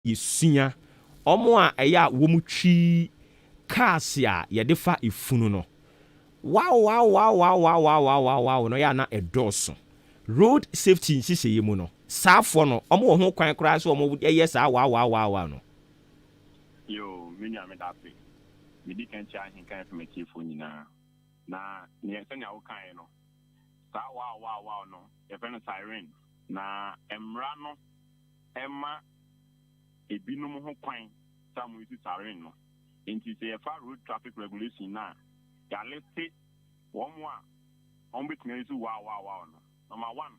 yesua omo a eya wo mu twi cars ya ye de fa efunu no wow no ya na edoso road safety nsise ye mu no saafo no omo ho kwan kra so omo ye sa wow no yo minya me da pe me di kan cha hin kan from tifo nyina na ne se nya wo kan no sa wow no e fe no siren na emra no emma ebinum ho kwan sa mo isi siren no enti se fa road traffic regulation na ya list one more on between isi wow no number 1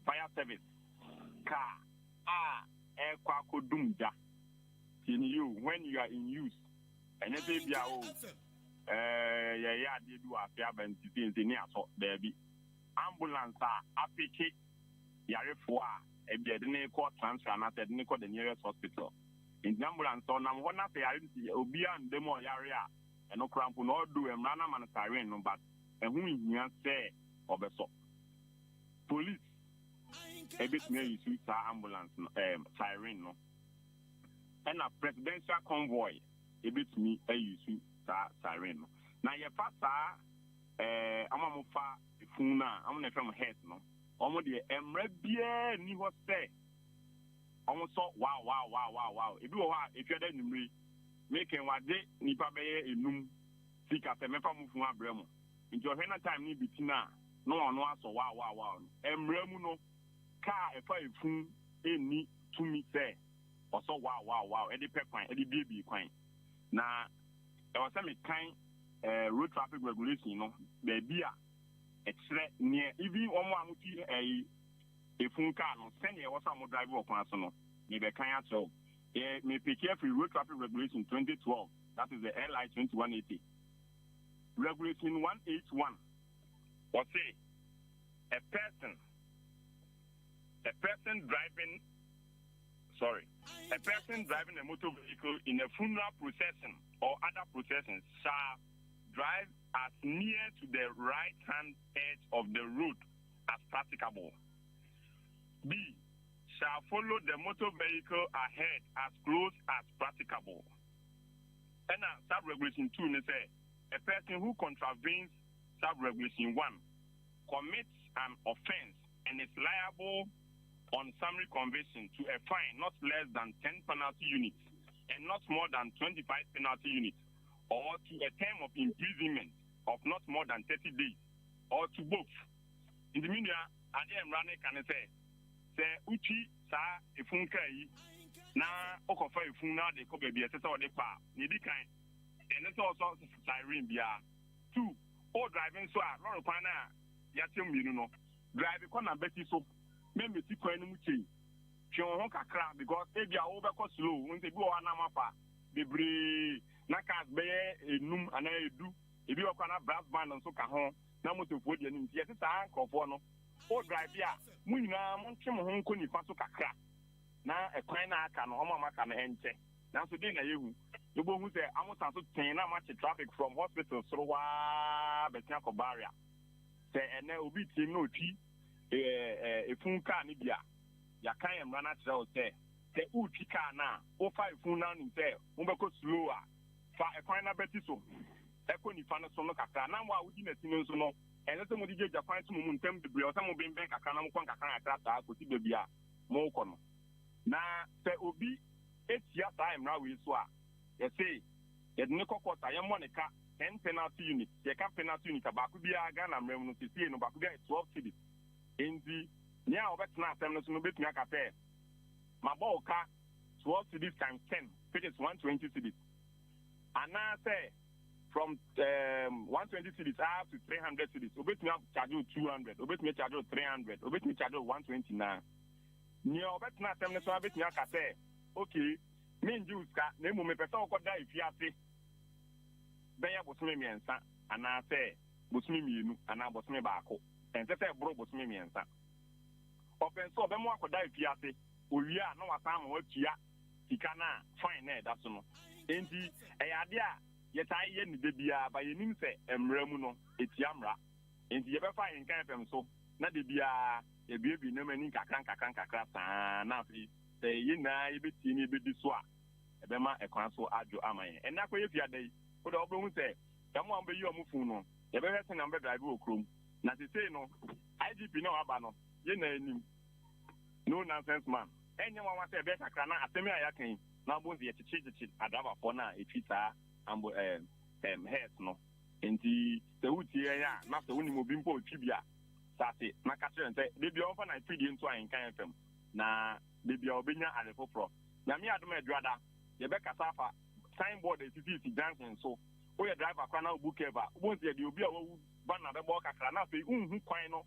fire service car kwa kodumja in you when you are in use and you say bia o ya dey do afia banti ni aso there be ambulance apike yarefo e be de ne call transfer na de ne call the nearest hospital in ambulance on am hona say yare obi an dem o yare a eno krampo no do emra na man siren no but ehu hia say obeso police a bit near you see ambulance siren no and a presidential convoy a bit me a you see siren no now your pasta amamufa funa amuna from head no omo de emre bia ni ho say omo so wow ebi wo ha if you dey numri making wade nipa beye enum sika se mefa mu fun abremu nti ohwe time ni bitina no ono aso wow emre mu no car efa efun eni tumi say also wow edi pe kwan edi baby kwan na e was me kan road traffic regulation no be bia extra near even omo amuti efun car no send e was am drive okwan so no me be kan ato me pick free road traffic regulation 2012 that is the LI 2180 regulation 181 what say a person driving a motor vehicle in a funeral procession or other processions shall drive as near to the right hand edge of the road as practicable. B, shall follow the motor vehicle ahead as close as practicable. And now sub-regulation 2 say a person who contravenes sub-regulation 1 commits an offense and is liable on summary conviction to a fine not less than 10 penalty units and not more than 25 penalty units, or to a term of imprisonment of not more than 30 days, or to both. In the media, I am running can say uchi sa ifunka yi na okofa ifuna de ko baby etete o de pa ni di kan and it's also siren bia 2 o driving so a lorry kwan na ya tem minu no drive ko na beti so me ti kwan no mu chei hwe ho kakra because e bia wo be ko slow nte bi o na mafa bebre na cars be enum ana edu e bi o kwa na brass band nso ka ho na motofo de anim ti yesi sa ankofo no o drive bia mu nyina mo ntwe mo ho nko nifa so kakra na e kwan na aka no o ma maka na enche na so dey na yehu you go hu say amusa so ten na match traffic from hospital so wa betia ko barrier say ene obi tim no twi efun car ni bia ya kan emra na tire o say utwi car na o fa efun na ni say mo be ko slow a fa ekwan na beti so eko ni fa no so no kakra na wa udi na tinu so no ene se mo dige japan so mo ntem bebre o se mo bemben kakra na mo kon kakra akra ta ko ti bebi a mo ko no na se obi etia ta emra we so a ye say ye ne kokota ye mo ne ka 10 penalty unit ye ka penalty unit ba ku bia ga na mrem no tie no ba ku bia 12 cities Inzi, nya obetna asem no so no betumi akape. Maboka 12 cities times 10, which is 120 cities. And now say from 120 cities up to 300 cities. Obetumi charge 200, obetumi charge 300, obetumi charge 129. Nya obetna asem no so betumi akape. Okay, me njuska na emu me pesa okoda ifiase. Beya bosome miensa ana say bosome mienu ana bosome baako. And say bro bosome miensa open so be mo akoda ifiase owia na wasa ma watua sika na fine na da so no enti eyade a yetai ye ni de bia ba yenim se emra mu no etiamra enti ye be fa hinkan pem so na de bia ye biebi na mani kakran saa na fi say ye na ye be tini be diswa ebema e kwan so adwo amaye ena kwa ye fia dai wo da obro hu say yamu ambe yi omufu no ye be hwese na mbe drive okrom na se say no IGP na waba no ye na anim no nonsense man enye wa wa say be kakra na asemi ayakan na bonzi ye chichi adaba for na etwita ambo head no enti se wuti ya na se woni mo bimpo twibia sase na ka kire nte de bia on fa na fidi nto an kan fm na de bia obenya alefo pro na mi adom adwada ye be kasafa signboard etiti junction so o ye driver kwa na obukeva bonzi ye de obi a wo ba na be bo kakra na fe unhu kwan no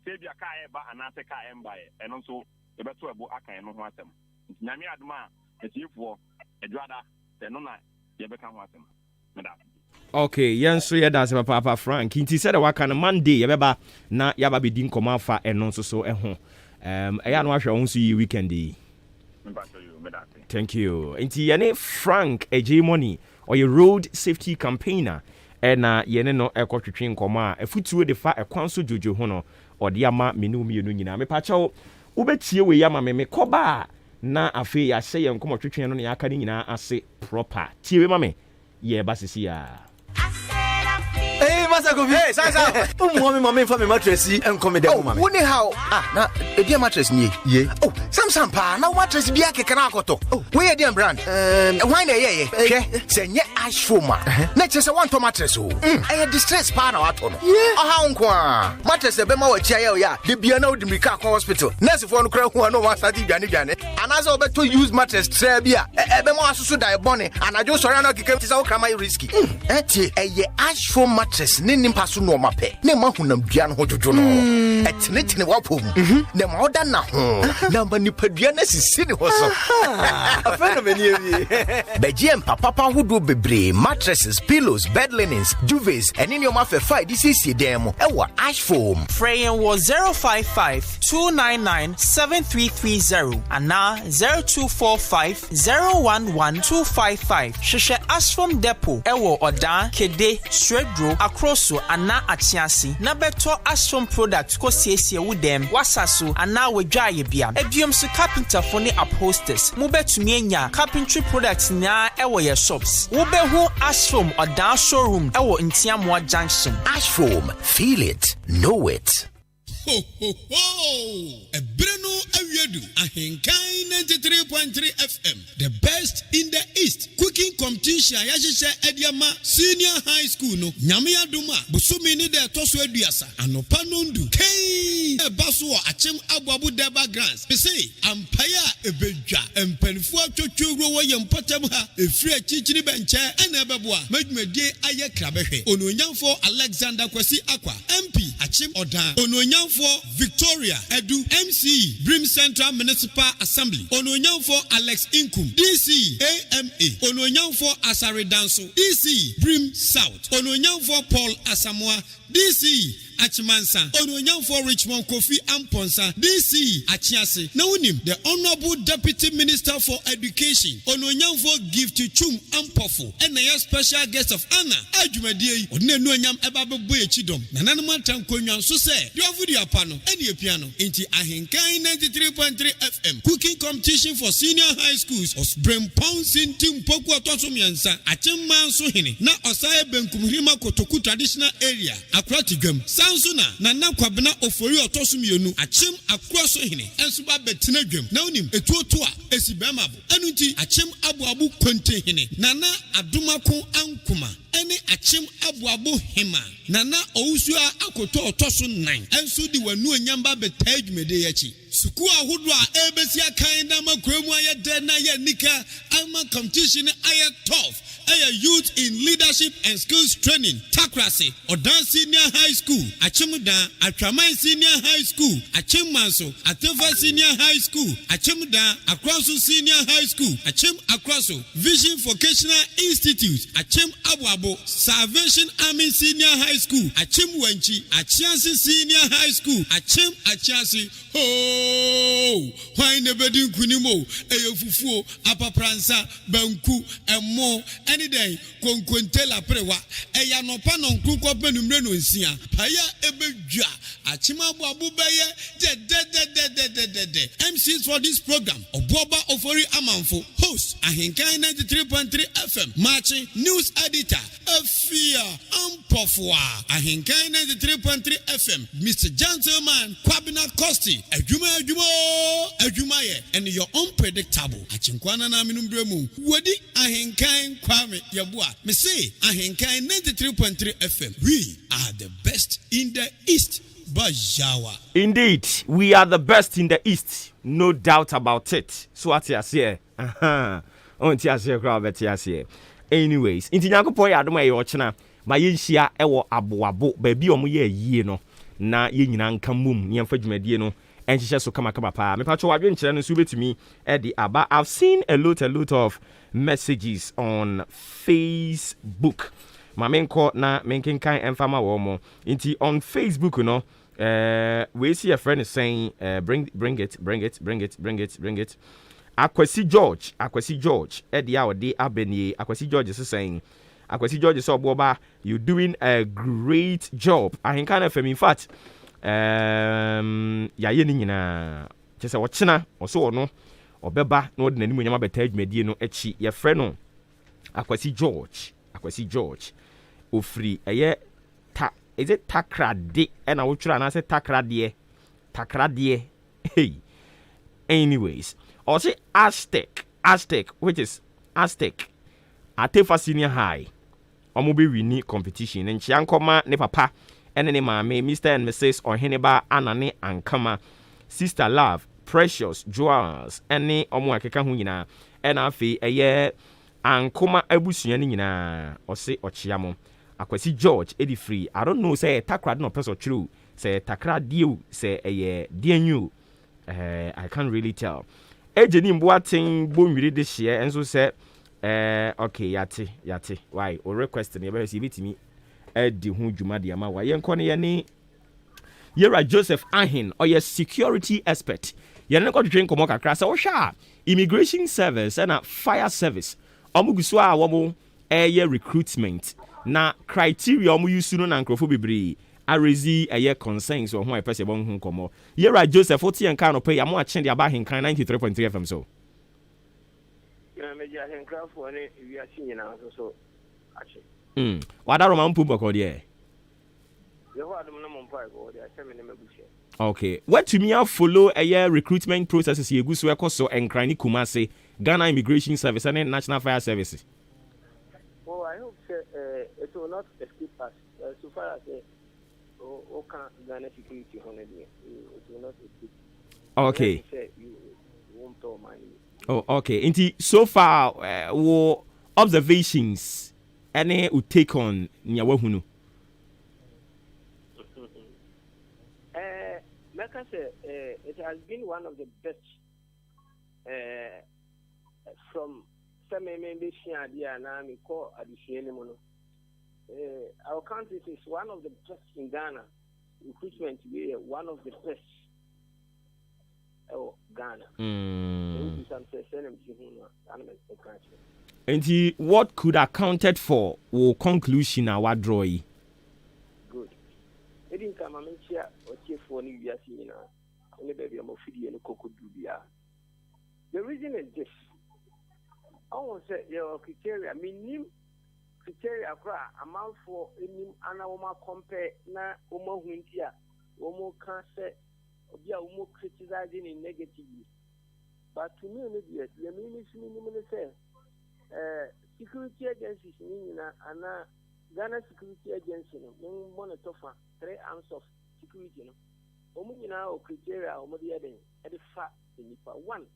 se bia ka e ba anase ka e mba e eno so ye be to ebo akan no ho asem na mi adom a etifo adwada se no na ye be ka ho asem meda. Okay, yenso ye da se papa Frank. Inti said the waka na Monday yebeba na yaba be din koma fa eno so ho. Eya no ahwe onso yi weekend yi. Thank you. Inti yene Frank AJ Money or your road safety campaigner na yene no ekotwetwe nkoma afutuo de fa ekwan so jojo ho no ode ama menu mienu nyina me pa chawo ubetie we ya ma me koba na afi ya hye ye nkoma twetwe no na ya aka ni nyina ase proper tie we ma me ye basisi ya. Hey, Master Kofi. Hey, Sansa. Mommy for me mattress and come down, mommy. Woni how? Na e dia mattress ni. Ye. Oh, Samsam pa. Na mattress bia keke na akoto. Oh, we dia brand. Why na ye? Hwe. Se nye ash foam. Na chese one to mattress o. E distress pa na wato no. Aha nko a. Mattress e be ma wa chia ye o ya. De bia na odi mrika akon hospital. Nurse for no kra hu no wa start dwane. Anaza obeto use mattress tre bia. E be ma asusu dai bone. Anajo sori na keke tisa wo krama risky. Tie e ash foam mattress ne nimpa so no mape ne ma honam dua no hojojo no etene wapom ne ma oda na ho na ma nipadua na sisi ne ho so afena meni ewie begiem papa hodo bebre mattresses, pillows, bed linens, duvets and in your mafe fight this is dem e ash foam Frayen was 055-299-7330 and now 0245-011-255 Sheshe ash foam depot e oda kede Stredro Akroso ana atiasi na beto ashfom product ko siesie wo dem wasaso ana wadwaye bia ebiom so carpenter for ne upholsters mo betumi anya carpentry products na ewo ye shops wo behu ashfom odan showroom ewo Ntiamoa junction. Ashfoam, feel it, know it. Ho ho ho! Ebreno Awiedu, Ahenkai 93.3 FM, the best in the East. Cooking competition, Yashisha Ediama Senior High School no. Nyamia Duma, Busumi ni de Tosu Ediasa, Anopanundu. Kei Basu Achem Abu Deba Grants. Say, Ampaya Ebeja, Empenfua Chuchu Yempotema, a free chichini bench, and Ebabua, Medmede Ayakrabe, Ononyan Alexander Kwasi Aqua, MP, Achem Odan, Ononyan for Victoria Edu MC Brim Central Municipal Assembly Ononyan for Alex Inkum DC AMA Ononyan for Asare Danso DC Brim South Ononyan for Paul Asamoah DC Achimansa Ononyan for Richmond Kofi Amponsa DC Achiase na unim the Honorable Deputy Minister for Education Ononyan for Gift to Chum Ampofo and a special guest of honor Ajumadi Onenonyam Ebabo Chidom Nananama Tankonyan so say you have video pano any piano into Ahenkai 93.3 FM cooking competition for senior high schools of Brim Pouncing Team Poko Tosumiansa Achimman Sohini na Osai Benkumhima Kotoku traditional area Akwatigam Sansuna Nana Kwabena Ofori Otosumionu Achim Akwasohini Ensuba Betinagam Naunim Etuotua Esibemabo Anuti Achim Abu Konte Hine Nana Adumako Ankuma Ene Achim Abu Hima Nana Ousua Akoto Otosun 9 Ensu di wanu nyamba betaj medeyachi Suku ahudwa ebesia kainda makwemu aya dena ya nika ama competition aya tough aya youth in leadership and skills training Takrasi Odan Senior High School Achimuda Atraman Senior High School Achimmanso Atefa Senior High School Achimuda Akwaso Senior High School Achim Akwaso Vision Vocational Institute Achim Abuabo Salvation Army Senior High School Achim Wenchi Achiasi Senior High School Achim Achiasi why never do kunimo, a fufu, apapransa, banku, and more any day, conquentella prewa, a yanopanon cook up menumreno in Sia, Paya Ebeja, Achimabu Abubaya, MCs for this program, Obuoba Ofori Amanfo, host, Ahinkai 93.3 FM, Maakye, news editor, Afia, Ampofwa, Ahinkai 93.3 FM, Mr. Gentleman, Kwabina Kosti, Ejumaye, and your unpredictable, Achinkwana Naminumbremu, Wadi, Ahinkai Kwame Yabua, me say, Ahinkai 93.3 FM, we are the best in the East. Bajawa. Indeed, we are the best in the East, no doubt about it. So what you say? Anyways, inti nyankopon ya adoma ye ochena ma yenhia ewo aboabo ba bi omo ye yie no na ye nyina nka mum ye mfa dwumadie no enhyehyɛ so kama pa me pacho wadwe nkyere no so betumi e di aba. I've seen a lot of messages on Facebook. Ma menko na menkenkan emfama wo mo inti on Facebook no we see a friend is saying bring it. Akwasi George Eddie Awade Abeni. Akwasi George is saying Obuoba, you're doing a great job. I can kind of in fact ya yeni nyina chese wochena oso no obeba no de nanimu nyama beta adwumadi no echi ye frɛ no Akwasi George ofri eye ta is it takrade na wo twura na se takrade hey. Anyways, also Aztec, which is Aztec, Atefa Senior High, Omobe winning competition, and Chiankoma ne papa, and ne mame, Mr. and Mrs. Oheneba, Anane Ankama, Sister Love, Precious, Joas, and ne Omoakeka Huina, and Afi, a year, Ankoma Ebusianina, or say Ochiamo, Akwasi George, 83. I don't know, say Takrad no person true, say Takrad deal, say a year, dear new. I can't really tell. Ejeni Mboating Bomiri this year and so said okay yate why or request ne be see bitimi edi hu dwuma de ama wa yenkone ye ne Yera Joseph Ahin or your security expert ye ne ko twetwe nkomo kakra say wo hwa immigration service and fire service omuguso a wo mo recruitment na criteria omu use no na nkrofo bebre arezi aye concerns or who I person bon hu komo. Yera Joseph oti en kan no pay am a chen dia ba hen kan 93.3 FM so. Na me ja hen kan fo ne wi achi nyina so achi. Wada Roma mpu boko de. Ye ho adum na mo mpa go de achi me ne mabuche. Okay. What to me follow aye recruitment processes ye gu so ekoso enkrani Kumase Ghana Immigration Service and National Fire Service. Oh, I hope it will not escape us so far as Ghana security it will not exist. Okay. You won't tell money. Oh, okay. Inti so far, observations any would take on Nyawahunu. Like I said, it has been one of the best from some members here and I call additional. Our country is one of the best in Ghana. Recruitment we are one of the best. Ghana. And what could accounted for or conclusion our drawing? Good. It didn't come a mention or chief for New Year's only baby I'm and a cocoa dubia. The reason is this. I want to say your criteria mean criteria amount for any anawoma compare na omo huntia omo can say obia omo criticizing in negatively, but to me maybe the minimum say security agencies na ana Ghana security agency no monitor for 3 arms of security no omo nyina o criteria omo de eden e de fa nipa one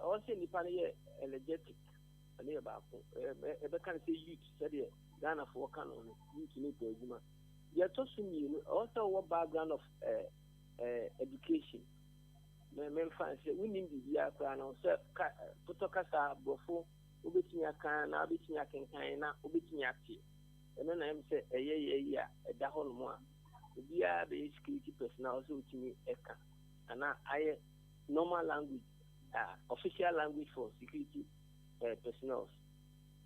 also nipa na energetic and about can say youth said Ghana for canon youth need to do. They are talking also what background of education. Men find say we need the year plan on Putokasa Bofo, Ubitinia can, Abitinia can, Ubitinia tea. And then I say a year, a dahon more. The security personnel also to me, Eka. And I normal language, official language for security personnel.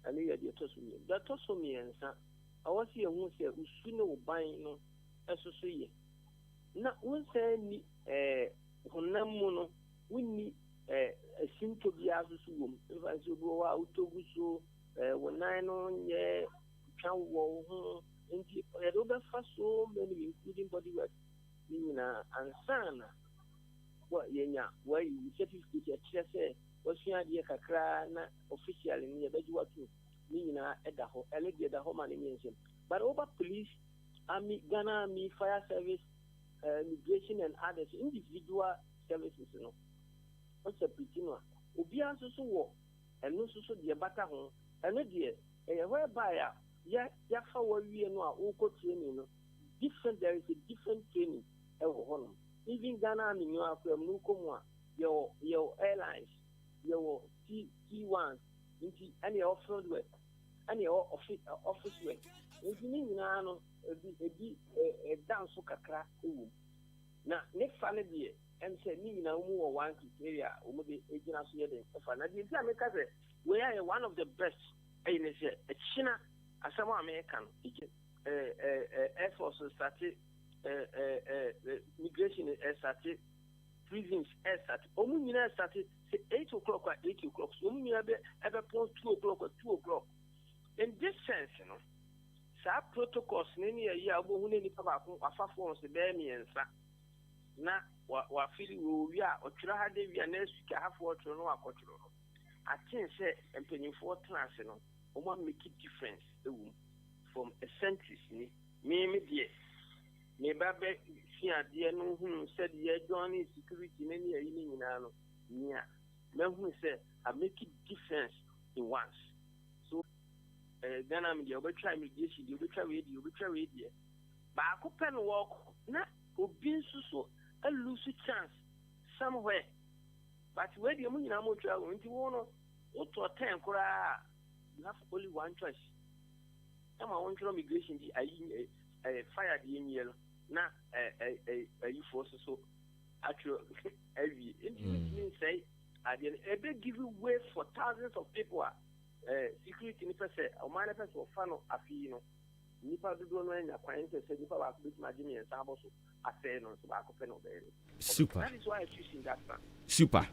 And you are the autonomy. That also means I was here once here who soon know buying no as to say. Now, once any Honamono, we need a simple bias room. If I should go out to so when I know, yeah, can walk and over fast so many, including body work, and son. What yenya, where you certificate say, what's your idea, Kakra, official in your bedroom, Nina at the home, alleged the home animation. But over police, army, Ghana, Army, fire service, immigration, and others, individual services, you know. What's a pretty one? Obia so war, and no so dear batter home, and no dear, a whereby, yeah, for we know our training, different, there is a different training, home. Even Ghana, you are from Nukomwa, your airlines, your T1s, and your field work, and your office work. If you mean a dance for Kakra, now, next Sunday, and say, me now more one area, or maybe a general year. We are one of the best in a China, as some American, Air Force started. Migration started, prisons started. Omuna started 8 o'clock or 8 o'clock. So we have ever point 2 o'clock or 2 o'clock. In this sense, you know, some protocols many a year ago when any papa forms the bear me and sa. Na wa feel we are or try we are next week have what to know a culture. I think say and penny for trans, you know, one make it difference from a century, me dear. Nebabe see a dear no who said, yeah, Johnny security many a evening in Ano. Yeah, men who said, I make it difference in once. So, then I'm the other try mediation, the other try radio. But I could pen walk, not being so a lose chance somewhere. But where the money I'm travel into one or to attend, you have only one choice. I'm on migration, I fired the yellow. Na you force so actually every means say I didn't ever give way for thousands of people security in person or manifest or fan of Afino. Nipa do no any acquaintance say nipa wa bit magini and sabo so affair no so back open obey. Super. That is why I choose in that one.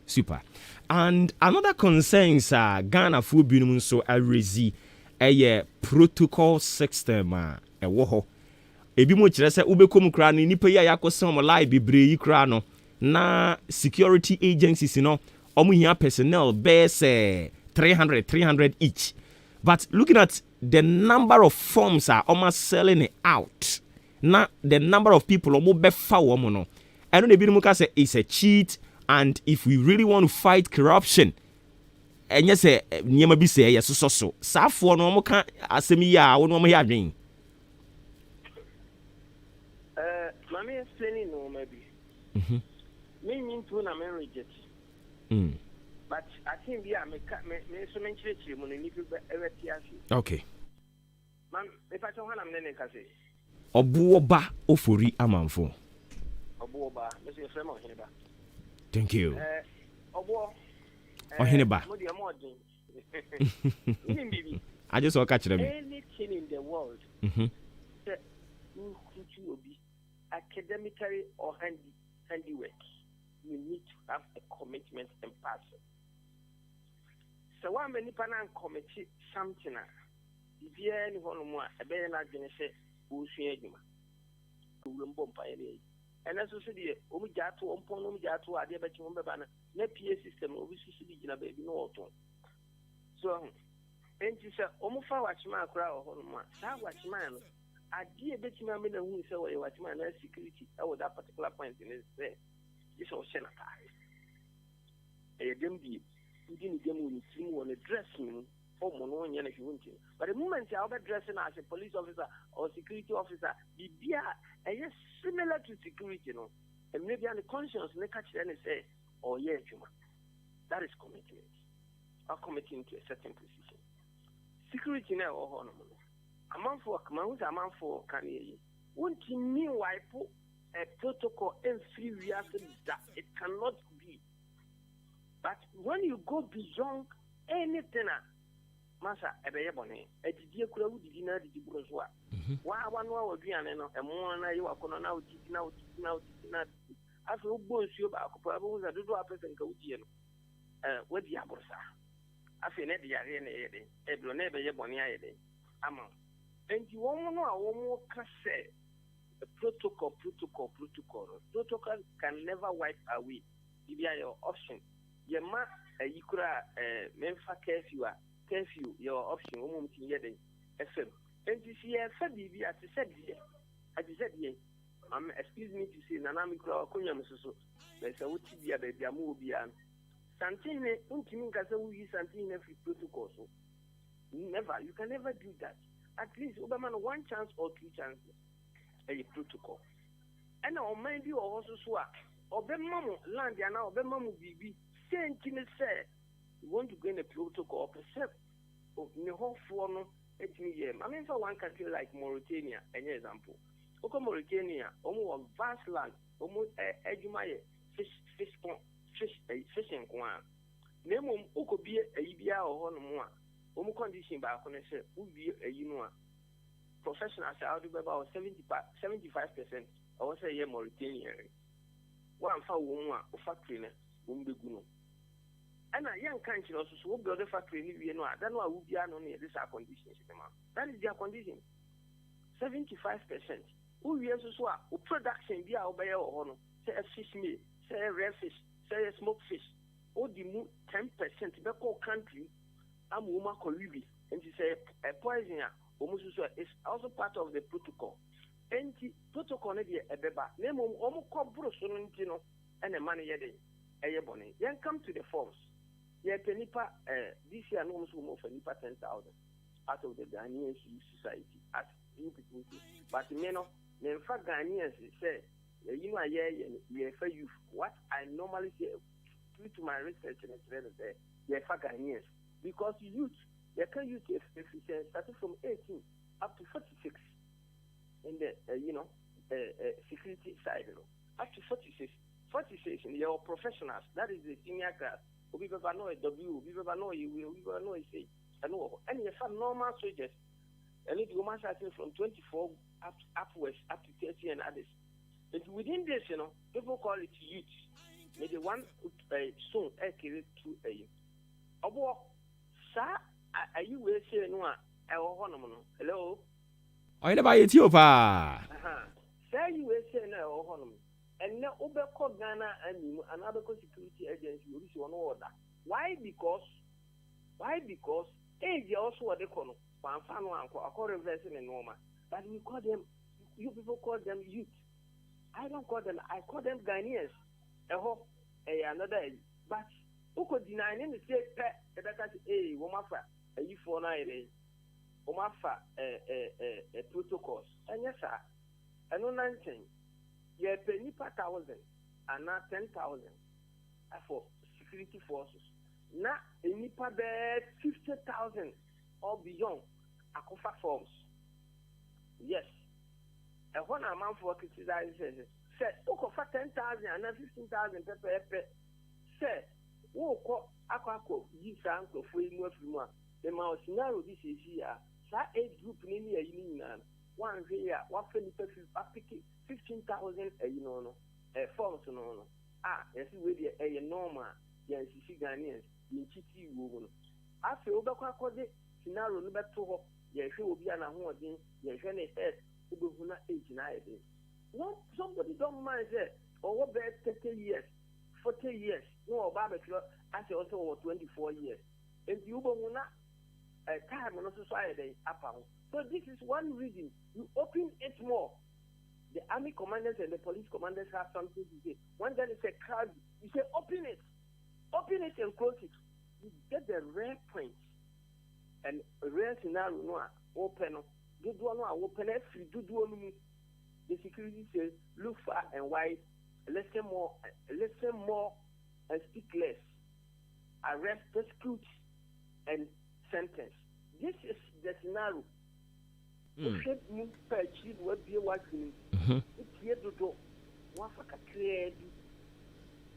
Super. And another concern is Ghana fu binum so arezi a protocol system e wo ho. Ebi mo kire se ubekom kra no nipa yi yakosem live bebre yi kra no na security agencies no omo hia personnel base 300 each. But looking at the number of forms are almost selling it out. Now the number of people omo befa wo no. Eno na ebi mo ka say it's a cheat, and if we really want to fight corruption, enye se niema bi say yes so. Safo no omo ka asemi ya wo no omo ya adwen. Mami explaining no maybe. Me mean to na me reject. But I think we are me so mention mo ni bi okay. Man, if I don't want am nene ka say. Obuoba Ofori Amanfo. Obuoba, me say friend mo Hineba. Thank you. Obuo. Hineba. Mo di amodin. I just want to catch them. Anything in the world. Academically or handiwork, you need to have a commitment and passion. So one many panan commit something. If you are anyone more, a better not going to say, who's here, and as I said, Omijatu, Omponumijatu, I did bet you on the PA system, obviously, in a baby no autumn. So, and you say, Omofa watchman crowd, Sa watchman. I did bet you mamma who say watchman security. I was that particular point in his say. This was senator. A demby, you didn't get when you want to dress me. But the moment you are dressing as a police officer or security officer, be similar to security, no, and maybe on the conscience, they catch and say, oh, yeah, that is commitment. Or committing to a certain position. Security now, or Amanfo, Amanfo, can you? Won't you mean why put a protocol and free reaction that it cannot be But when you go beyond anything, Masa, Ebeyabone, a Didia Kura Dina di Broswa. Why 1 hour Vianno, and more than you are going now. After Ubos, you are a do a person go with the Abosa. I feel net the arena, a blonebe Yaboniade. Among. And you won't know a more cassette. Protocol. Protocol can never wipe away. Give your option. Your ma, you could Memphis curfew, your option, woman, FM. And this year, Fabi, as I said, excuse me to say, Nanamikra, Kunyamasu, there's a Utibia, baby, Amubian. Santine, Untiminkaza, we use Santine free protocol. Never, you can never do that. At least, Obama, 1 chance or 2 chances. A protocol. And I'll mind you also swap. Or Bemamu, land, and now Bemamu BB, saying to me, say, you want to gain a protocol, except of the whole form. I mean, for one country like Mauritania, an example. Oko Mauritania, almost vast land, almost Edumaya, fishing one. Nemo, Oko be a Ibia or Honor, almost condition by a connection, would be a Unua. Professionals are about 75%. I was a year Mauritania. One for woman or factory, Umbeguno. And a young country also will build a factory in Vienna. I don't know who be on this conditions. That is their condition. 75%. Who we also swap, who production be our by our honor, say a fish meal, say a rare fish, say a smoked fish, or the 10% the whole country. I'm woman Colibi, and she say a poison. Is also part of the protocol. And the protocol is a beba. Name almost Bruno and a money a bonnet. Then come to the force. Yeah, Penipa, this year no more for Nipa 10,000 out of the Ghanaian society as people. But men in fact, Ghanaians say, you know, yeah, for you. What I normally say, due to my research and experience, yeah, for Ghanaians. Because youth, you can use efficiency starting from 18 up to 46 in the security side, up to 46. 46 in your professionals, that is the senior class. We never know a W, we never know you will, we never know a say. And if some normal soldiers, and it will starting from 24 upwards up to 30 and others. But within this, people call it youth. Maybe one soon accurate to a Obuoba, sir. Are you will say no? Hello? I never eat you, pa. Say you will say no, and now Obuoba Ghana and another security agency will issue an order. Why? Because age also what they call according to normal. But we call them, you people call them youth. I don't call them, I call them Ghanaians. Another, but who could deny them? Say, woman. You for 9 days, Omafa protocols. And yes, sir, I know 19. You pay Nipa 1,000 and not 10,000 for security forces. Now, a Nipa bed 50,000 or beyond. A comfort forms. Yes. And when a man for criticizing says, "Oh, for 10,000 and 15,000 per say, oh, Aquaco, you sound of free more. The mouse now this is here. That age group in a union. One here, what 15,000 forms no. Yes, with a normal, yes, Ghanaians, in Chiti woman. After Obaka Code, scenario number 2, yes, will be an awarding, yes, when it says, Ubuna 89 days. No, somebody don't mind that, or what bad 30 years, 40 years, no, barbecue, as also over 24 years. And you will not. Time on society upon. So this is one reason you open it more. The army commanders and the police commanders have something to say. When there is a crowd, you say open it and close it. You get the rare point and rare scenario no open. Do no open every do the security says look far and wide, listen more and speak less. Arrest, prosecute and sentence. This is the scenario. Should you achieve what you are watching? It's here to do. What for? Clear.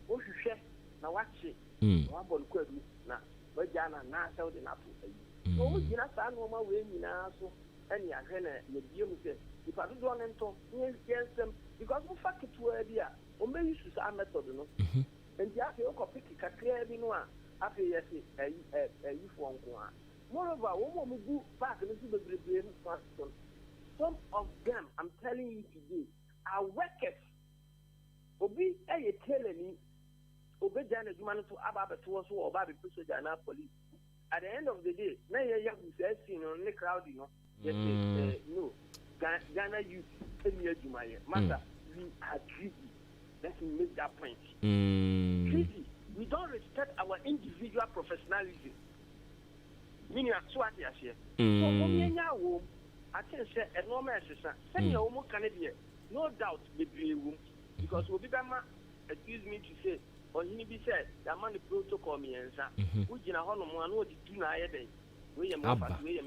What you share? Now watch it. wabɔ no kwadu na wagya na na sɛ wode nato ayi na ɔmo gyina saa nneɛma wei nyinaa so ɛne ahwɛ na yɛbie mu sɛ nipa dodoɔ ne nto yɛnsɛm because mofa ketewa bi a ɔmbɛyi su saa method no nti afei wokɔ piki kakraa bi no a afei yɛse ayifoɔ nko a moreover wɔn a gu park no so bebree no fa so some of them I'm telling you today are workers obi ɛyɛ tailor ni obegya na adwuma no so aba abɛto so ɔba abɛpɛ soja na police at the end of the day na yɛyɛ busasi no ne crowd no yɛsɛ no Ghana youth ɛni adwuma yɛ master we are greedy. Let's make that point. Greedy. We don't respect our individual professionalism. Meaning, so what you say. So, I can say a normal assistant. Send your own Canadian. No doubt, maybe because we'll be excuse me to say, or he be said, that man the protocol me and say, which in a honor one would do not a day. We are about we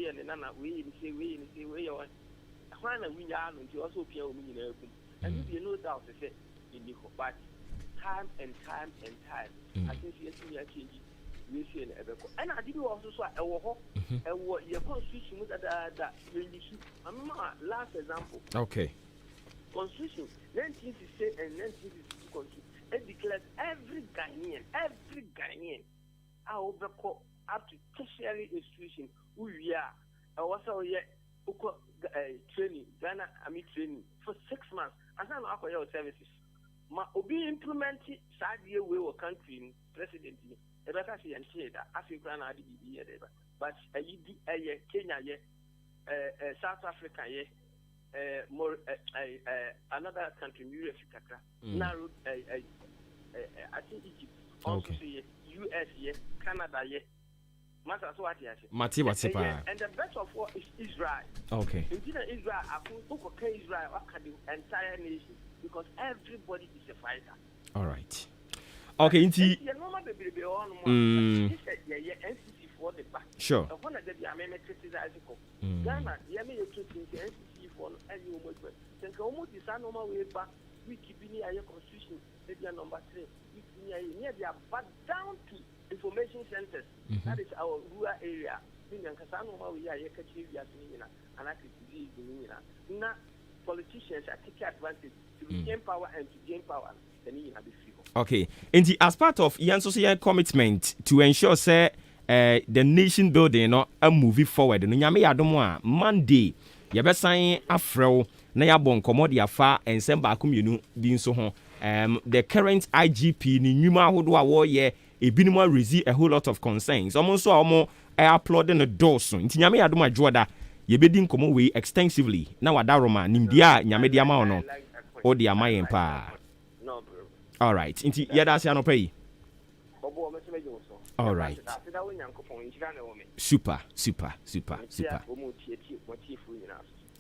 and another way, say, we are. We are until also appear in the open. And you no doubt to say. But time and time, I think yes, we are changing. We see and I did also say a war, your constitution with that last example. Okay. Constitution 1968 and 1962 constitution. It declares every Ghanaian, I overcome up to tertiary institution who we are. I was yet training, Ghana Army training for 6 months. And then I your services. Ma obi implement sadie we wo country president ni e beka se yente da Africa na ade bibi ye da but ayidi Kenya ye South Africa ye more another country Europe kakra na I think Egypt also ye US ye Canada ye Master so what you say Mati and the best of all is Israel. Okay. In Israel Israel the entire nation because everybody is a fighter. All right. Okay, inti. NCC for the back. Sure. One of the criticize Ghana, the NCC for any moment. Then almost the sun normal way back. We keep in the constitution. Maybe number 3. We near the but down to information centers. That is our rural area. We are and I could now politicians are taking advantage to gain power and to gain power. Okay. And as part of Ian social commitment to ensure say the nation building no moving forward. No nyame yadomwa Monday yabesan afrel na yabon commodity afa ensem ba akomienu bi nso ho the current IGP ni nyuma hodo a wo ye ebinimo raise a whole lot of concerns. Omo applauding the doors. Nti nyame yadoma joda yebedi nkomo we extensively na wadaroma nimdia nyame dia ma ono o dia mayen pa. No bro. All right. Nti yeda ase anopai. All right. Super.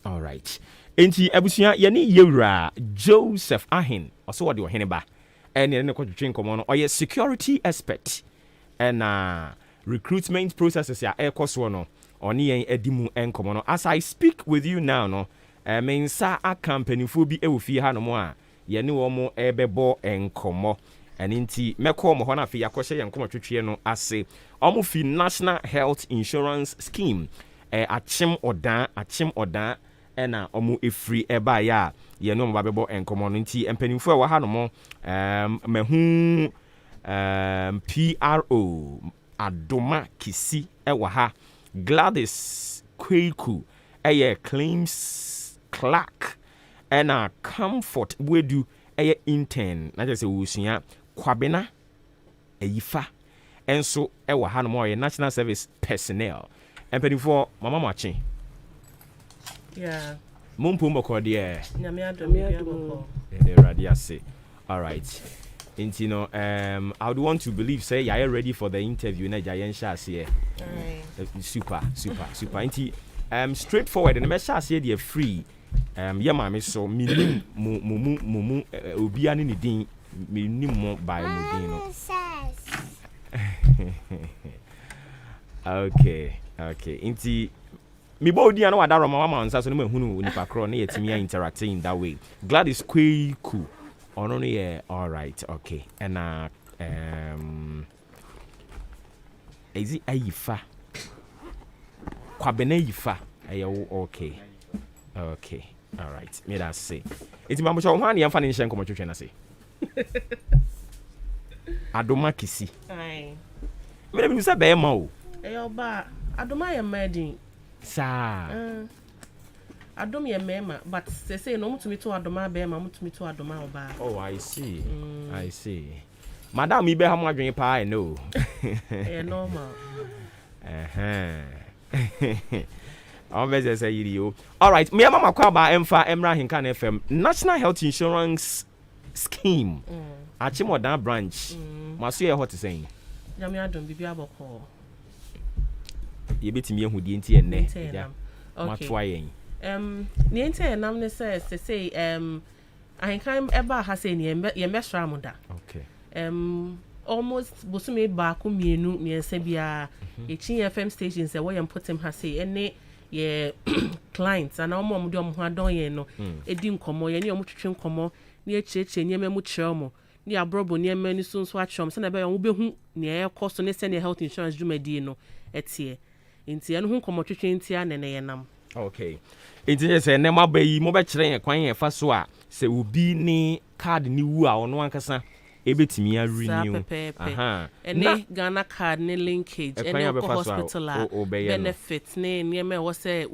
All right. Nti abusua ye ni yewura Joseph Ahin oso wode ohene ba ene ne kwatwetwe nkomo no oye security expert and recruitment processes ya ekoso no oni yen edimu enkomo no as I speak with you now no mensa a company fo bi ewofie ha no mo a ye ne wo mo ebebo enkomo eninti meko mo ho na afi yakɔhye yen nkomo twetwe no ase omo fi National Health Insurance Scheme achim odan ena omo efri eba ya ye no mo babebo enkomo no nti empanimfo a wa ha no mo mehu PRO Adoma Kisi ewa ha Gladys Kweku claims clerk ena comfort wedu intern na just usua kwabena eyifa enso ewa ha no mo national service personnel empanimfo mama machi yeah mumpu mboko de nyame adom radiase. All right. And you know, I would want to believe say you are ready for the interview na Jayen Shase. Super. Straightforward and me Shase dey free. Yeah ma me so minim mumu obia ni din minim mo by mo din no. Okay. Inti me body na wadaro mama nsa so no mahunu nipa kro na yetimi interacting in that way. Gladys Kweku ono no yeah. All right. Okay. And Is it Aifa? Kwabene Ifa. Okay. Okay. All right. Me that say. It's my much one yam fan in shen come to say. Adoma kisi. Aye. Me dem say be ma o. Ba adoma ya madin. Sa. Adom ya mema, but say no mutumi to adoma be ma mutumi to adoma oba. Oh, I see. I see. Madam, you be how much drink pie no. Normal. Always say you. All right, me mama kwa ba emfa Emra Hinkan FM National Health Insurance Scheme. Achimodan branch. Maso ye hot saying. Nyame adom bibia boko. Ye betimi ehudi enti enne. Okay. The entire name says to say I can ever has any ye mesra muda. Okay. Almost busumi baku mienu ni sebia e chin FM stations say where you put him has say any ye clients and all mom do ho adon ye no edi nkomo ye ne omutwetwe nkomo ne echeche ne memu kyeremo ne abrobo ne mani so so atwom se na be yon wo behu ne e cost ne se ne health insurance dwumadi no etie nti eno ho nkomo twetwe ntia ne ye nam. Okay. Nti se ne mabayi mo be kyerɛ kwan ye fa so a se obi ni card ni wu a ono ankasa ebetimi a renew. Ene Ghana card ne linkage ene ko hospital benefit ne nieme wo se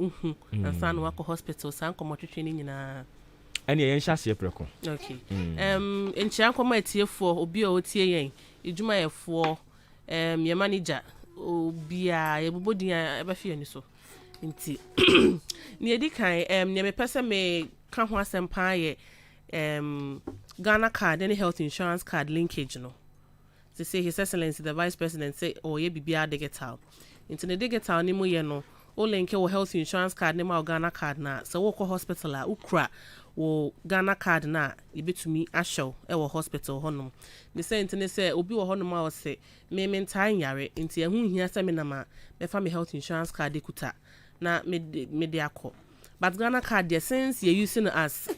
ansa no wako hospital san ko motwetwe ni nyina. Ene ye nhya se preko. Okay. Enchia nkoma etiefo obi a otie yen ejuma yefo ye manager obi a ye bobodin a eba fie ni so. Nti ni edi kan ne me pese me ka ho asempa ye Ghana card any health insurance card linkage no. To say His Excellency the Vice President say ye bibia digital. Into the digital ni mo ye no o link your health insurance card ni ma Ghana card na so wo ko hospital a ukra wo Ghana card na ye betumi ahyew e wo hospital honom. The say intene say obi wo honom a wo say me mentan yare nti ehun hia say me na ma me fa me health insurance card ekuta na me de akọ. But Ghana card there since you using it as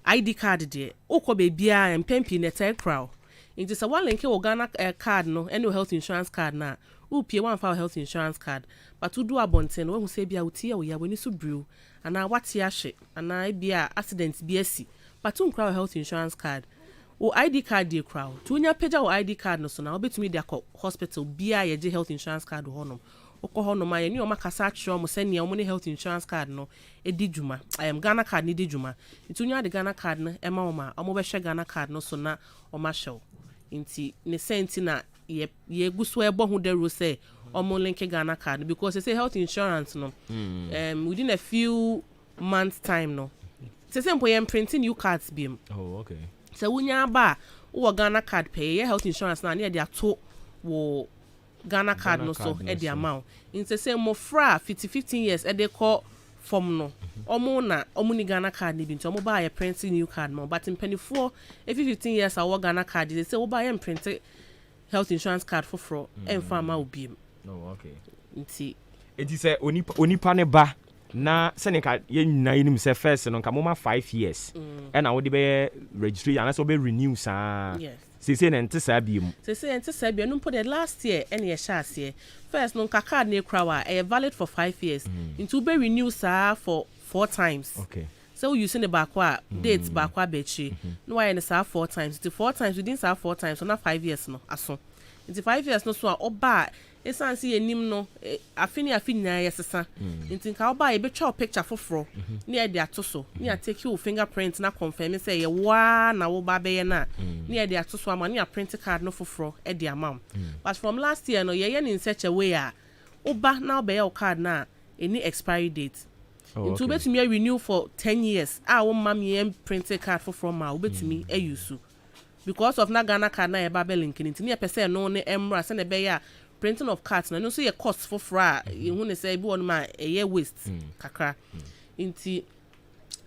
ID card there okọ bebia empempi na tell crowd into say one link wo Ghana card no any health insurance card na upie one for health insurance card but we do abonten we hu say bia utie wo ya wani so brew ana wate ahye ana bia accident bia si but un crowd health insurance card o ID card dey crowd to nya page wo ID card no so na obetumi dey hospital bia ye je health insurance card honom okọ honom aye ni o makasa atro mo senia o mo health insurance card no edi djuma Ghana card ni di djuma itunya de Ghana card no ema o ma o mo be hwe Ghana card no so na o ma hyew nti ne senti na ye guso ebo hu de ro say o mo link Ghana card because they say health insurance no within a few months time no say simple you printing new cards bim. Oh, okay. So wunya ba wo Ghana card pay health insurance na ne dey ato wo Ghana card no so e dey amount in say mo fra 15 years e dey call form no omo na omo ni Ghana card ni bi nti omo ba ya printing new card mo but in 24 if 15 years awo Ghana card they say wo ba ya print health insurance card for farmer obi. No, okay. Nti say onipa ne ba na seneka ye nyina yinim say first no nka mo ma 5 years e na wo de be registry and so be renew sa. Yes. Say na ente sa bi mu. Say ente sa bi no the last year ene ye sha ase. First no nka card na krawa e valid for 5 years. Into be renew sa for 4 times. Okay. So we using the bakwa dates bakwa bechi. No why na sa 4 times. The 4 times within sa 4 times so na 5 years no aso. Into 5 years no so oba esansi enim no afini na yesesa nti nka oba e betwa picture foforo na e de atoso na take your fingerprint na confirm say ye wa na wo ba be ye na na e de atoso ama na print card no foforo e de amam but from last year no ye in such a way a oba na oba your card na any expiry date nti obetumi renew for 10 years a wo mam ye print card foforo ma obetumi e use because of na Ghana card na e ba be link nti na pese no ne emra se na be ya printing of cards na no so ye cost for fra you hu ne say bi won ma ye waste kakra nti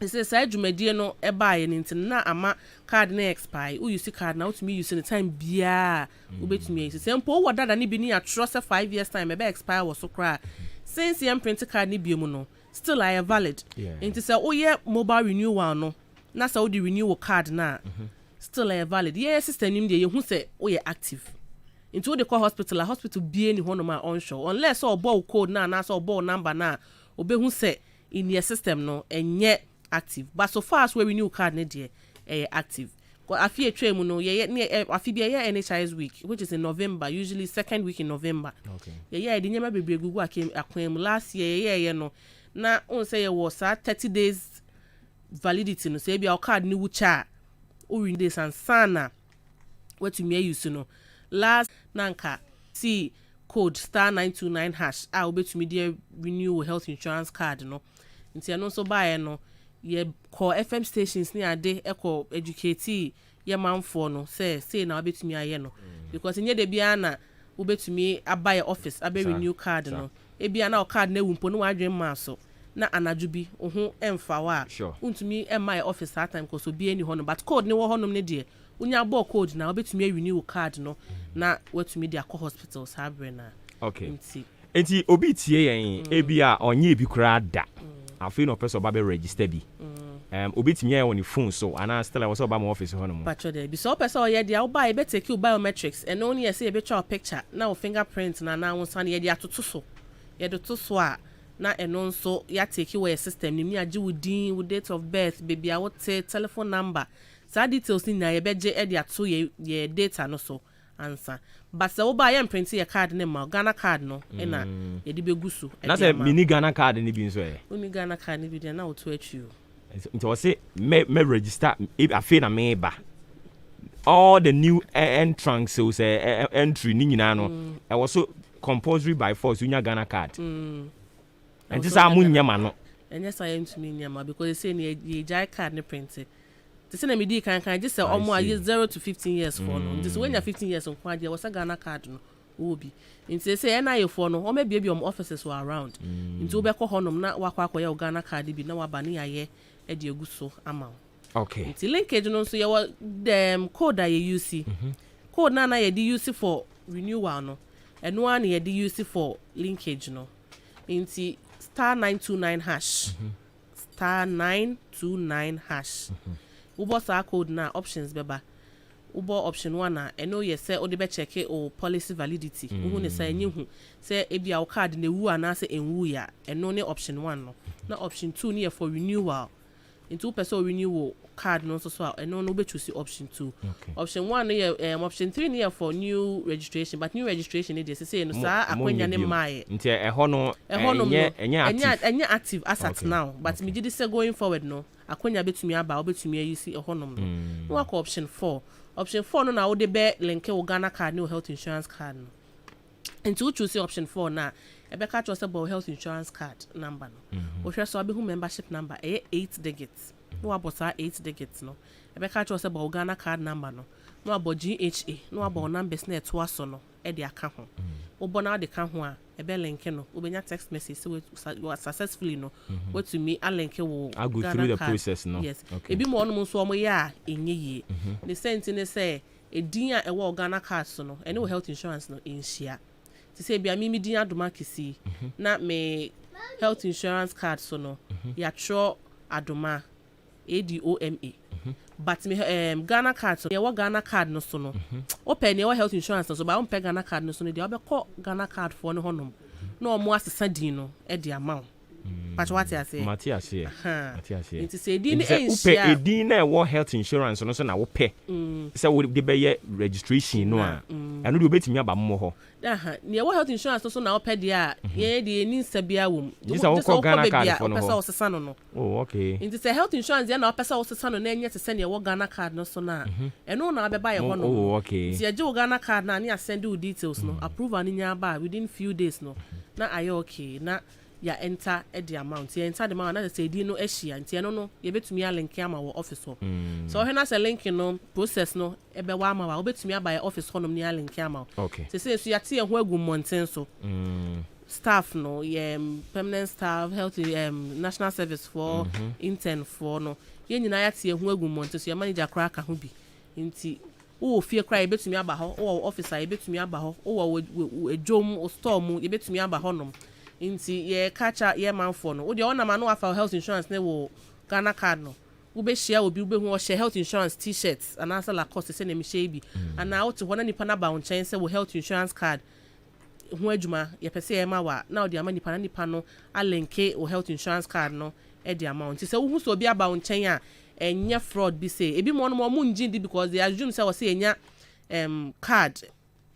say say dwumadie no e ba ye nti na ama card na expire u use card na utumi use the time bia u betumi use say mpo wo dada ne bi ni atro say 5 years time e be expire wo so kra since ye print card ne bi mu no still are valid nti say o ye mobile renewal no na say o di renew card na still valid yeah system nim dey hu say o ye active into the call hospital be any one ma onshore unless or ball code na so ball number na obehu say in your system no enye active but so far as we renew card na dey active afie twa mu no ye afie bia ye NHIS week which is in November, usually second week in November. Okay. Ye de nyama bebre gugu akwan last year ye no na on say ye was 30 days validity no say bia card ni wucha o win days and sana what you may use no last nanka see code *929# obetumi dey renew health insurance card no nti no so buy no ye call FM stations ni ade eko educate ye manfo no say na obetumi aye no because nye de bia na obetumi abuy office abe renew card no e bia na card na wumpo no wadwen ma so na anajubi ohu emfa wa untumi my office that time cause obi any hono but code ni wo honom ne de unya bo code na obetumi renew card no na wetumi de akọ hospitals habre na okay enti obi tie yen e bia onye bi kura da afi no person ba be register bi obi timi yen on phone so ana still was about my office honom patcho de bi so person oye dia wo buy be take you biometrics and only say e be show picture na wo fingerprint na wo san ye dia toto so ye do to so a na eno nso ya take your system ni age with din with date of birth baby a what telephone number sa details ni na ye beje e dia to ye data no so answer but se wo buy am print your card ne ma Ghana card no e na ye di begusu na say mini Ghana card ni bi nso e uni Ghana card ni bi dia na wo to achu nti wo say me register afi na me ba all the new entrants so say entry ni nyina no e was so compulsory by force unya Ghana card and this are munyama no and yes I am to me nyama because they say ye jai card ne print they say na me di kan just say omo aye 0 to 15 years for no this when you 15 years on kwa there was a Ghana card no obi nti say na ye for no o me bia offices were around nti wo be ko honom na wakwa akoya Ghana card bi na waba ne yaye e de aguso ama okay nti linkage no so ye dem code that you use code na ye di use for renewal no eno an ye di use for linkage no nti *929# *929# ubo sa code na options beba ubo option 1 na eno ye say o de be check o policy validity hu ne say enyehu say ebia o card na wu ana say enwu ya eno ne option 1 no na option 2 ne for renewal into person renewal card no so eno no be choose option 2 okay. Option 1 ne option 3 ne for new registration but new registration ne dey say no sa akwanya ne mai nti ho no enye active as at now but me gidi say going forward no akwanya betumi aba obetumi ayisi honom no wa option 4 no na wo de be link wo Ghana card ne health insurance card no nti wo choose option 4 na ebe ka cho say health insurance card number no wo hwe so abehu membership number 8 digits no abota 8 digits no ebe ka cho say Ghana card number no no abo GHA no abo numbers na eto aso no e de aka ho wo bo na de ka ho a ebe link no wo benya text message say we successfully no what to me a link wo I go through the process no yes okay. Ebi mo no nso omo ya enye ye the sense ne say edin a ewo Ghana card so no ene wo health insurance no enhia ti say bia mi din adoma kesi na me health insurance card so no ya tro adoma ADOMA but me Ghana card so ye wo Ghana card no so no open ye wo health insurance no so ba o pe Ghana card no so no de obekọ Ghana card for no honom na omo asesa din no e de amount but what you say Matias it say din enhia upe din na wo health insurance no so na wo pe say wo de be ye registration no a eno de obetimi aba mo ho ne wo health insurance so na wo pe de a ye de ni sabia wom just wo Ghana card for no pesa wo sesa no oh okay it say health insurance ye na wo pesa wo sesa no na enye te se ne wo Ghana card no so na eno na abeba ye ho no oh okay ti je wo Ghana card na ni send you details no approve ani nya ba within few days no na aye okay na ya enter the amount ya enter the amount na say di no ehia nti no ye betumi a link ama wo office ho so he na say link no process no ebe wa ama wa obetumi aba ya office honom ni a link ama okay say so ya tie ho agu monten so staff no permanent staff health national service for intern for no ye nyina ya tie ho agu monten so ya manager kra ka ho bi nti o fie kra ye betumi aba ho o officer ye betumi aba ho o ejom o store mu ye betumi aba honom inti ye catcha ye manfo no wo de ona ma no afa health insurance ne wo Ghana card no ube share obi ube hu share health insurance t-shirts and answer la cost say na me share bi and now to one nipa na ba on chain say we health insurance card hu adwuma ye pese e ma wa na odi ama nipa no alenke o health insurance card no e di amount say hu so obi aba on chain a enya fraud bi say ebi mo no mo ngin di because they assume say we say enya card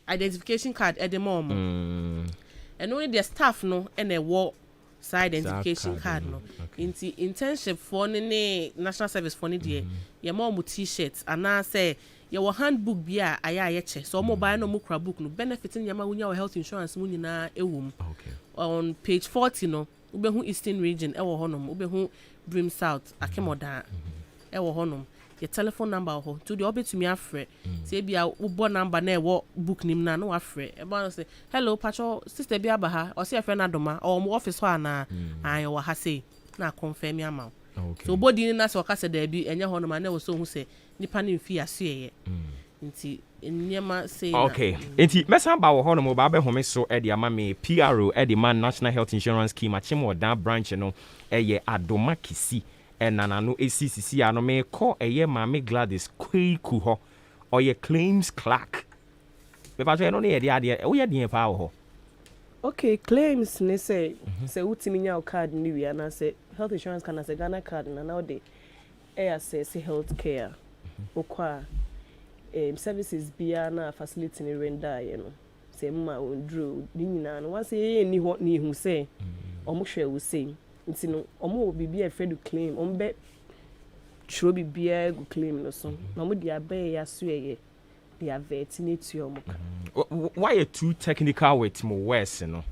identification card e de mo and only the staff no and a war side identification card no into internship for ne national service for ne die ye mo t-shirts and na say your handbook bia aya che so mo buy no mo kra book no benefiting yama wunya health insurance mu nyina ewum on page 40 no ube hu eastern region ewo honom ube hu brim south akemoda ewo honom your telephone number ho to the obet to me afre say bia wo number na ewo book nim na no afre e ba say hello pacho sister bia ba ha o say friend adoma or mo office ho ana ayo wa ha say na confirm me amount so body na so ka say da bi enye honom na wo so hu say nipa ne mfi aso ye nti nyema say okay nti mesa ba wo honom ba be home so e de ama me PRO e de man national health insurance scheme achimo da branch no eye adoma kisi enana no ACCC ano me call eye Mame Gladys Kweku ho oye claims clerk me pa so no ne ye de wo ye de pa ho okay claims ne say utimi nya card ni wi ana say health insurance kana say Ghana card na now dey say health care okwa services bia na facility ni render ye no say ma ondru ni nyina no wan say ni ho ni hu say omo hwe wo say nti no omo bibia afraid to claim ombe chro bibia go claim no so na mo dia be ya so ye dia vet ni tu omo why are too technical with mo worse no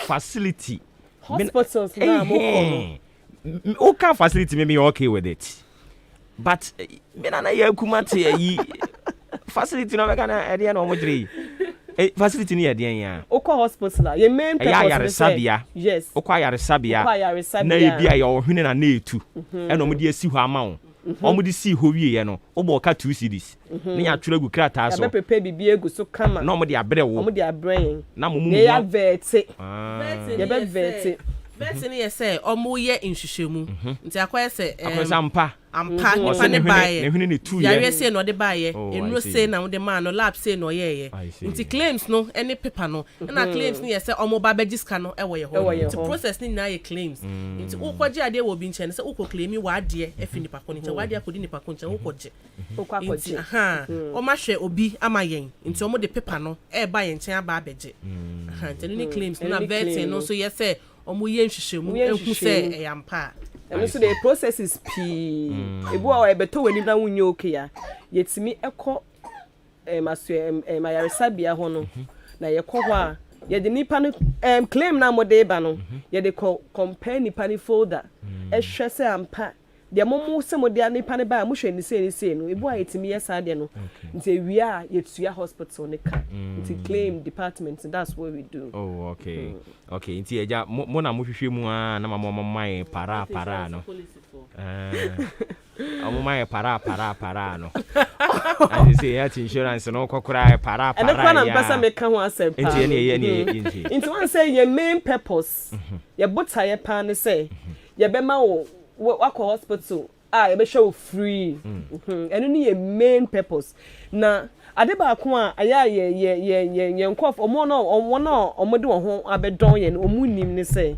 facility hospitals na mo okay facility maybe you're okay with it but me na ya kumate yi facility no be kana e dia no mo dre facility ni yedian ya okwa hospital ye main purpose yare sabia yes okwa yare sabia na ebia ya ohune na etu e no mo de asi ho ama wo o mo de si ho wie ye no obo ka 2 cedis ne ya twere gu krata so ya be pepe bibi egu so kama na mo de abre wo mo de abre na mo mu ya vete ya be vete ni ye say omo ye nhwehwemu nti akoye say ampa nipa ne baye yare say no de baye enu say na de man no lab say no ye nti claims no any paper no na claims ni ye say omo ba begiska no e wo ye ho nti process ni na ye claims nti ukwaje ade wo bi nche say uko claimi wa ade e fi nipa ko nche wa ade akodi nipa ko nche ukoje ukwaje o ma hwe obi ama yen nti omo de paper no e ba ye nche aba abeje nti ni claims na vet no so ye say omo ye nhwehwemu enku say e yampa and so the process is p ebu a ebeto wani na wunye oke ya yetimi ekọ mayaresabia ho no na yekọ ho a ye de nipa no claim na mo de ba no ye de compare nipa ni folder ehwe se ampa de momo se mo de nipa ne ba mo hwe ni se no ebu a yetimi yesa de no nti wi a yetua hospital ne ka nti claim department, and that's what we do. Oh, okay. Okay, nti eja mo na mo hwehwe mu a na mama mai para no amuma para no and say health insurance no kokora para and kwa na mpesa meka ho asem pa nti nti wan say your main purpose your butter ye pa ne say ye be ma wo wakọ hospital ye be show free enu ni your main purpose na ade ba ko a aya ye nkof omo no omode wo ho abedon ye no omunim ne say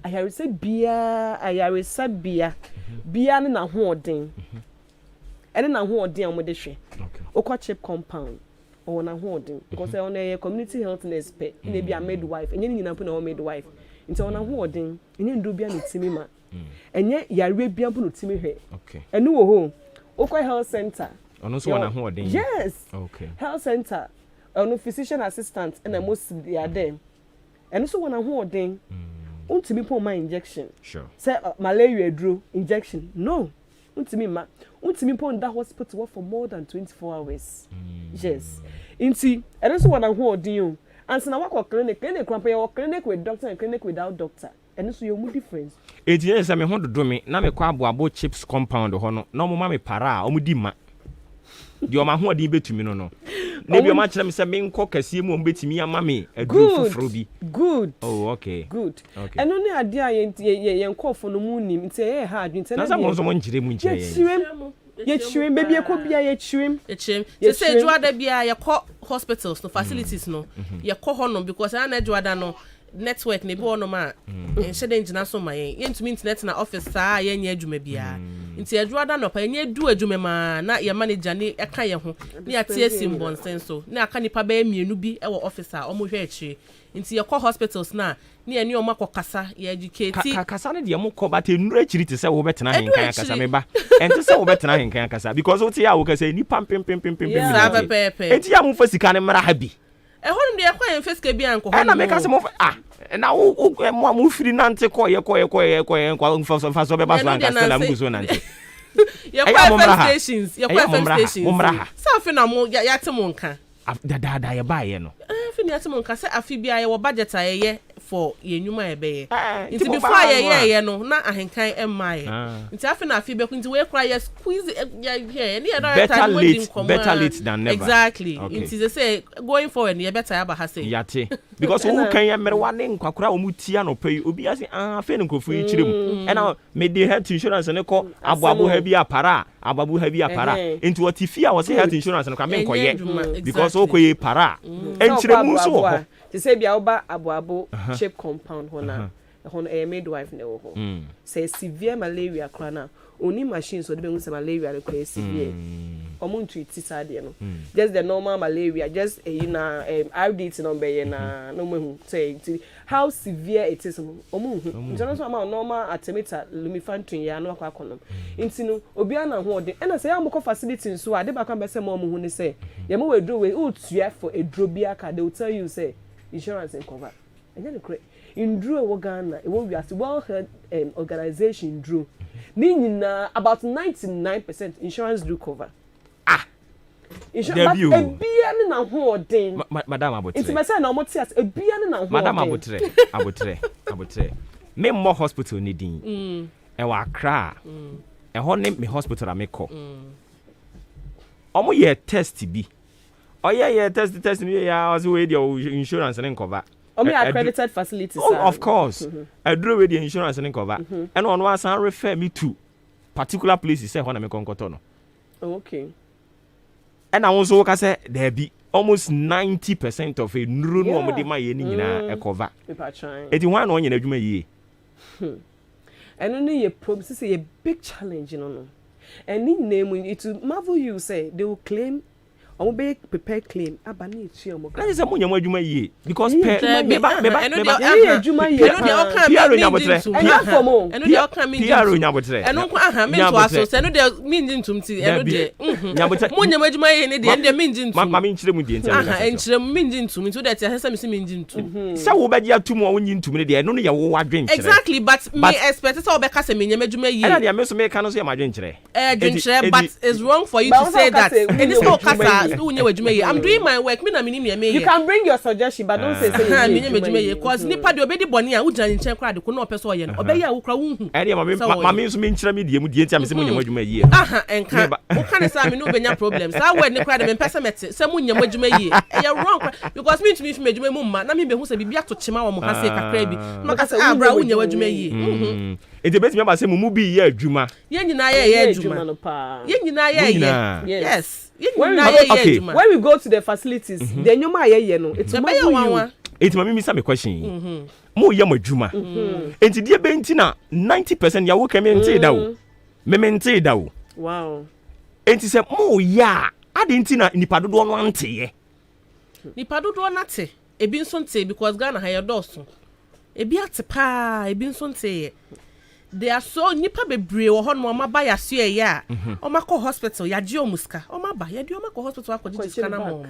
ayaresa bia ne na ho odin ene na ho odin omode hwe okwa chip compound o na ho odin because on a community health nurse pe ina bia midwife enye nyina po na ho midwife nti on na ho odin enye ndo bia ne timi ma enye yare bia po no timi hwe ene wo ho okwa health center ono so na ho odin yes health center ono physician assistant and most they are them ene so na ho odin untimi po my injection sure say malaria dro injection no untimi po in that hospital for more than 24 hours yes inti ene so na ho odin o ansa na wakọ clinic kwampa your clinic with doctor and clinic without doctor ene so you mu difference ejie say me ho dodo me na me kwa abo chips compound ho no na mo ma me para o mu di ma di o ma ho odin betumi no Maybe match them say me nko kase mu ombetimi ama me aduru foforo bi. Good. Oh, okay. Good. Okay. And only idea yen nkofo no mu nim nti e hard nti na some so mon jire mu nche ye chirem baby e ko bia ye chirem say Juada bia ye call hospitals no facilities no ye call hono because na Juada no network ne bi wono ma enhye de ngina so ma yen ntumi internet na office saa ye nya adwuma bia nti Juada no pa nya du adwuma ma na ye manager ne eka ye ho ne atie simbon senso ne aka nipa ba mienu bi e wo office a omo hwe akire nti ye call hospitals na ne eni o makokasa ye educate kasa ne de mo ko ba te nura akiri te se wo betena henkan kasa me ba enti se wo betena henkan kasa because wo te ya wo kasa ni pam enti ya mo fa sika ne mra ha bi e honum de yakwa en feske bi an ko honum na me kasa mo na wo mo firi nante ko ye kwa fa so be ba so an kasa na mo so nante ye kwa stations sa fe na mo ya te mo nka da ye ba ye no fini ati mo nka se afi bia ye wo budget aye for ye nyuma ye be ye nti before ye no na ahenkan emma ye nti afi na afi be ku nti we kra ye squeeze ye ne better late than never exactly nti they say going forward ye better aba ha say yate because who can ye merwa ne nkwakura o mutia no pay obi ase afi ne nkofo yi kirem and me dey health insurance ne ko aboabo ha bi apara ababu ha bi apara nti what if ya was health insurance no ka me nkoye because o koye para enchire mu so ho to say bia oba aboabo shape compound hona hono midwife ne wo ho say severe malaria krana oni machine so de be say malaria re kwa severe omo treat sade no just the normal malaria just na RDT number ye na no mo say how severe it is omo hu nti no so ama normal artemeter lumifantrin ya no akwa kono nti no obi ana ho de na say am ko facility so ade ba kan be say mo hu ni say ye mo we do we utua for edro bi aka they will tell you say insurance and cover anya the correct in Drew Ghana it won't be as well heard organization Drew meaning about 99% insurance do cover insurance but ebia ne na ho odin madam abotre it's me say na omote as ebia ne na ho odin madam abotre me mo hospital ni din e wa Accra e ho ne me hospital me ko omo ye test bi oye test me ya was we the insurance and cover omo accredited facilities of course adro we the insurance and cover and on one san refer me to particular places say ho na me konkoto no okay and I also work say there be almost 90% of a nuru no omo de ma ye ni nyina e cover eti wan no nyina adwuma ye and only ye problem say a big challenge no and ni name it to marvel you say they will claim omo be prepare claim abani echi omo that is amunya adwuma ye because me adwuma ye no de o kan me and for mo eno de o kan me PR nyabotre eno ko me to aso se eno de me ntum ti eno de nyabotre munya adwuma ye ne de me ntum ma me nchire mu de ntia enchire mu me ntum nti de tia se me ntum se wo be dia tum wo nyi ntum ne de eno no ye wo wadwen nchire exactly but me expect say obe ka se me nya adwuma ye ena de me so me ka no so ye madwen nchire nchire but it's wrong for you to say that and it's not kasa I'm doing my work. Me na me ni you can bring your suggestion but don't say me because nipa de obedi boni a ujani nchen kra de ko na opeso ye no obeyi a wukra wunhu ene ma me so me nchira me de mu de ntia me se mu nyam adwuma yie enka wo kan say me no benya problems that word ne kra de me pese mete say mu nyam adwuma yie e wrong because me ntumi me adwuma mu ma na me be hu say bibia to chema wo mo ha say kakra bi maka say abra wo nyam adwuma yie ete beti me ba say mu bi ye adwuma ye nyina ye adwuma no pa ye nyina ye yes when we go to the facilities the nyoma ye no it's it ma me say question mo ye madwuma enti die be nti na 90% ya wo ka me nti da wo me nti da wo wow enti say mo ya ade nti na nipa dodo no ante ye nipa dodo na te ebi nso nte because Ghana ha ye doso ebi ate pa ebi nso nte ye they are so nipa bebre wo ho no ma ba ya so ye ya o ma ko hospital ya ji omuska o ma ba ya di o ma ko hospital akọ ji ska na mo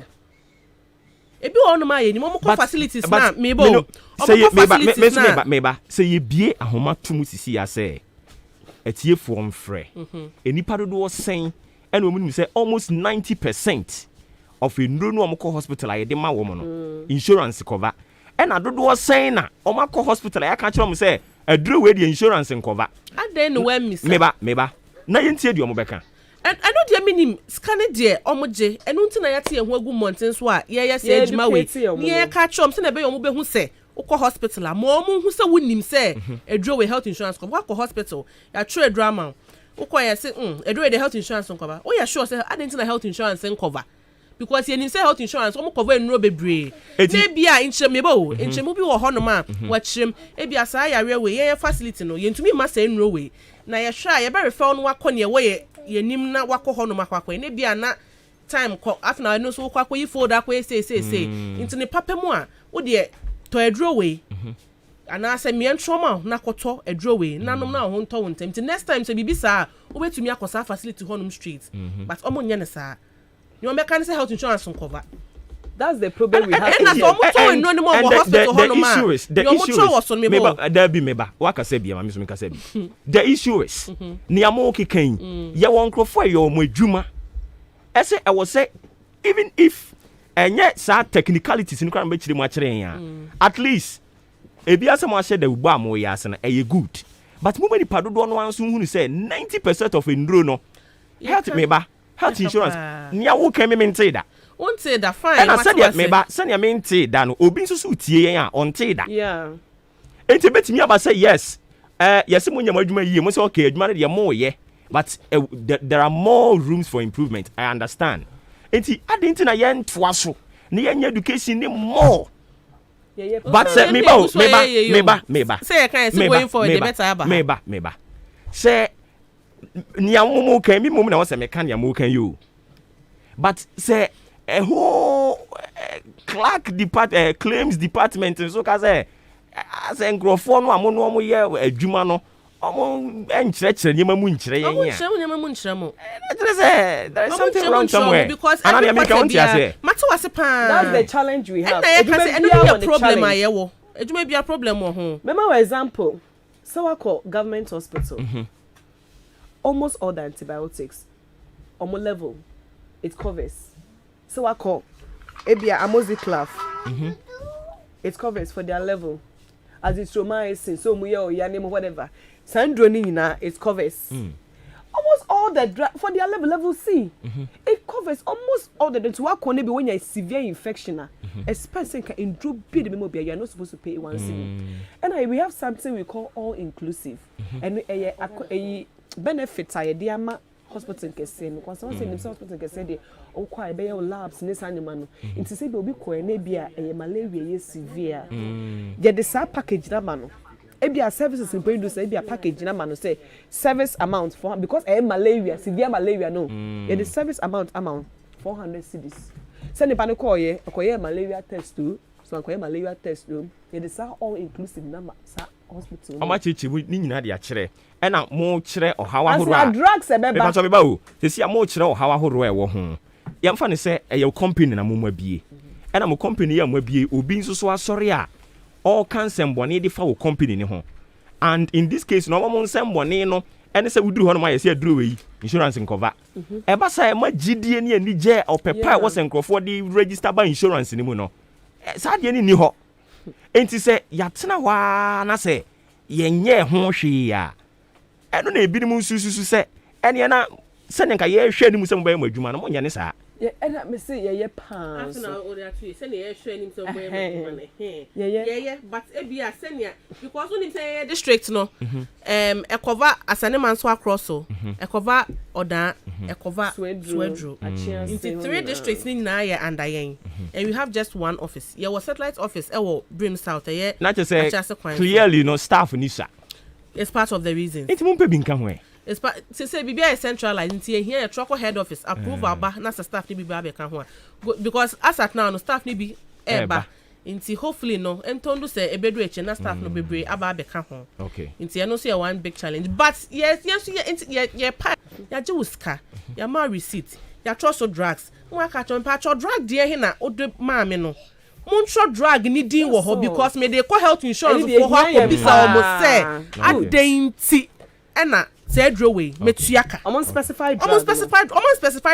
ebi wo no ma ye ni mo ko facilities na me bo o ko facilities na me ba say ye bie ahoma tum sisi ya say etie form frɛ enipa dodo wo sen ena o mu nim say almost 90% of enro no ko hospital aye de ma wo mo no insurance cover ena dodo wo sen na o ma ko hospital ya ka kire mo say aduru we the insurance cover aden no we misa me ba na yentie di omo beka I know the minim scanning dear omoje and until I see a good mountain swat yes my way near catch up send a bay who say Oko hospital a mom who say wouldn't him say a draw health insurance cover hospital a true drama Oko I say a draw the health insurance cover oh yeah sure say I didn't health insurance and cover because you say health insurance almost cover in robe brave maybe I in chemebo in chemubi or honoma watch him ebi asaya railway yeah facility no yen to me must say in railway na ya shy ya very found work on your way ye nim na wako honoma kwakwe ne bia na time ko after na no so kwakwe fold akwe say into ne papa mu a wo de to a drawway and I say me and trauma na koto a drawway nanom na ho nto wontem till next time say bibisa wo betumi akosa facility honum street but omo nya ne sa you make can say health insurance on cover. That's the problem we have. And the issue is niamo keken ya won krofo yo mo adwuma ese I was say even if enye sa technicalities ni kwan be chire mo akire ya at least ebi asem a share da ugbo am we yase na eye good but mo many padodo no anso hu ni say 90% of enro no health insurance nia wo kan me mente da won't say that fine. And I said that meba send your main tea dan obi so tie yan on tea da. Yeah. Enti betimi aba say yes. Yes mo nyama adwuma yie mo say okay adwuma de mo ye but there are more rooms for improvement. I understand. Enti adenti na yen toa so. Na yen education ni more. Yeah. But say meba. Say can say going for the better aba. Meba. Say niamu kan mi mum na wo say me kan niamu kan you. But say a whole clerk claims department so ka say as engrofo no amono mo ye adwuma no omo enkyerechire nyema mu nkyere yen ya there is something wrong somewhere because everybody matter was pa that's the challenge we have and a problem ayewo adwuma bia problem wo ho remember example so we call government hospital almost all the antibiotics omo level it covers. So I call Ebia Amoziclaf. It covers for their level. As it's traumatizing, so muyo yanim whatever. Sandronina it covers. Almost all the for their level C. It covers almost all the to work on when you have severe infection. Especially in true bid you are not supposed to pay one cent. And we have something we call all inclusive. And a benefit I dear hospital can say no because someone say hospital can say dey o kwa be your labs ne sanima no nti say be obi ko na bia malaria ye severe ye the sa package na ma no e bia services in do say bia package na ma no say service amount for because malaria severe malaria no ye the service amount 400 cedis send the ko ye malaria test too so ko ye malaria test too ye the sa all inclusive na ma sa hospital amachichi ni nyina de akire ena mo kire ohawa horo a drugs ebeba e so beba o sesi mo kire ohawa horo e wo ho ye mfa ne se eye company na mo abie ena mo company ya mo abie obi nso so asori a all cancel bone de fa wo company ni ho and in this case no mo nsem bone no ene se wuduru ho no ma ye se aduru we insurance cover e ba sa e ma gidie ni ani je opepa wo se nkrofo de register ba insurance ni mu no sa de ni ho enti se yatena hwa na se yenye ho hwe ya eno na ebi mu sususu se ene na se nka ye hwe ni mu se mo ba mu adwuma no mo nya ne sa ye ena me se ye pa after all that se na ye hwe ni mu se mo ba mu adwuma na ye but ebia se ne because when say district no e cover asane man so across so e cover oda e cover swedru into 3 districts ni na ye under yen and we have just one office ye was satellite office e wo Brim South ye na just say clearly no staff ni sa. It's part of the reason. It won't be binka hwe. It's part to say BBI is centralized until here a truck head office approve aba na staff ni BBI ka ho because as at now no staff ni bi eba until hopefully no entondo say ebedu eche na staff no bebre aba be ka ho. Okay. Until no say one big challenge but yes yeah pa ya je wuska ya ma receipt ya trust drugs nwa ka chon pa drug dey here na odo maame no Montro drag ni din wo ho because me dey call health insurance for ho ko bisa o mo say adenti na say draw way metuaka almost specified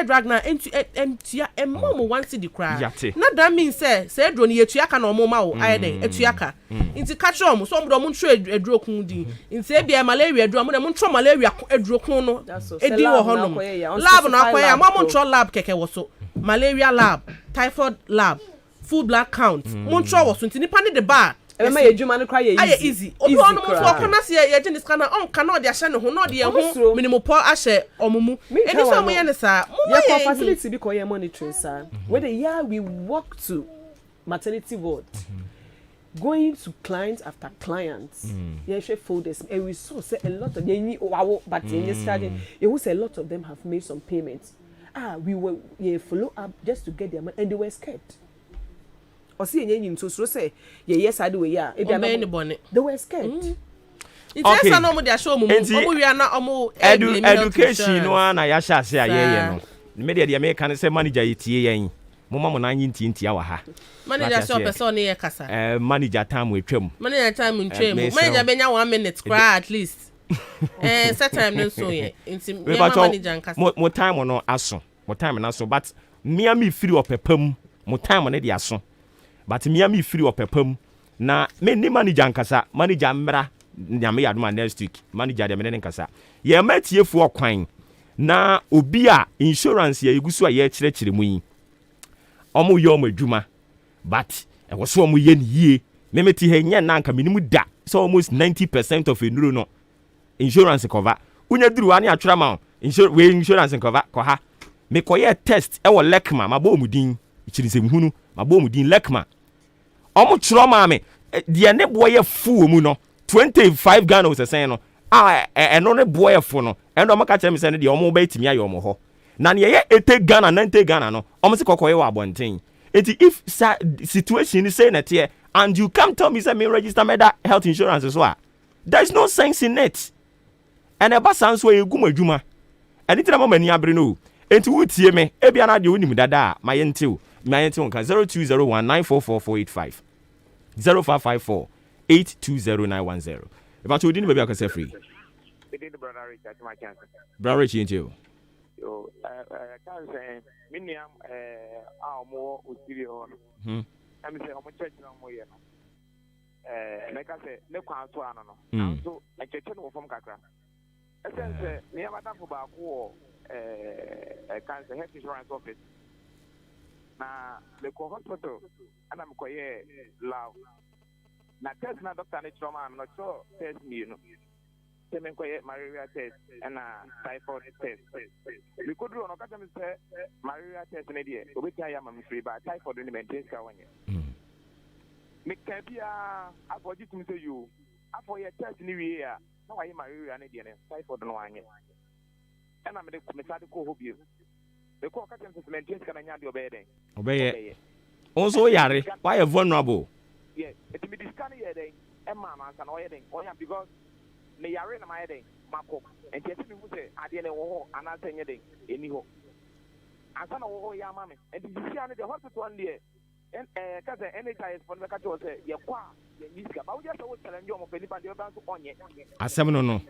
drug na entua emmo one cedi cry na that means say draw ni etuaka na omo ma wo ayede etuaka inti catch omo so omo ntro edro kun di inti ebia malaria edro omo dem ntro malaria edro kun no edi wo honom lab na akoya mo ntro lab keke wo so malaria lab typhoid lab full blood count mo ntro wo so inti nipa ni the bar Emma ejuma no cry easy obi ono mo so okona se ye je niska na on kana de ahye ne ho no de ho minimum po ahye omumu eni so mo ye ne sa mo ye facility bi ko ye monitoring sir when the year we walk to maternity ward going to clients after clients yeah she folders and we saw say a lot of ye wow but in studying you who say a lot of them have made some payments we were follow up just to get their money and they were scared. Or see any to say yes I do they were scared. It's a normal they show we are not education no na ya sha say aye no media the American say manager yitie yen mama mo na nyinti ntia wa ha manager shop person e kasa manager time we twam manager benya 1 minute cry at least set time no so ye nti manager nkasa mo time no aso mo time na so but me free opepam mo time no de aso but me free opepam na me ni manager nkasa manager mra nyame yadoma next week manager de me ne nkasa ye matiefu okwan na obi a insurance ya igusu a ye kyerɛkyerɛ mu yi omo ye omo adwuma but e wo so omo ye ne yie memeti ha nya na anka minimu da so almost 90% of enuro no insurance cover unya duru ani atwera ma insurance cover ko ha me koye test e wo lekma mabo mudin ichirise mhunu mabo mudin lekma omo twero ma me de ne boye fu mu no 25 Ghana was saying no eno ne boye fu no eno maka kyerɛ me sɛ ne de omo ba itimi aye omo ho na ne ye 80 Ghana 90 Ghana no omo se kokoye wa abonten enti if situation is saying that here and you come tell me say me register me that health insurance so there is no sense in it and e ba sans we egu madwuma eni tira mama ni abre no enti wutie me e bia na de onim dada ma ye ntew nka 0201944485 0554820910 if I told you baby I can say free brother Rich into yo can say miniam more usiri on am say omo church na mo ye no meka say ne kwan so ano no so e church no from kakra essence me amata fo ba ko can say health insurance office na le ko hospital ana me ko ye law na test na doctor ne trauma am no so test me no semen ko ye malaria test and typhoid test we could do no kata me say malaria test ne die obetia ya mam free ba typhoid ni maintain ka wanye me ka bia afoji tumi say you afo ye test ni wie ya na wa ye malaria ne die ne typhoid no wanye and am me sade ko ho bio me ko kata me maintain ka na nya de obeye also yare why you vulnerable yes it me discan ye den e ma na san o ye den o ya because me yare na my den mako enti eti me hu se ade ne wo ho ana senye den eni ho asa na wo ho ya ma me enti sisi ane the hospital there ka se NHIS for me ka to se ye kwa ye niska ba wo just wo challenge o mo pe nipa de ba so onye asem no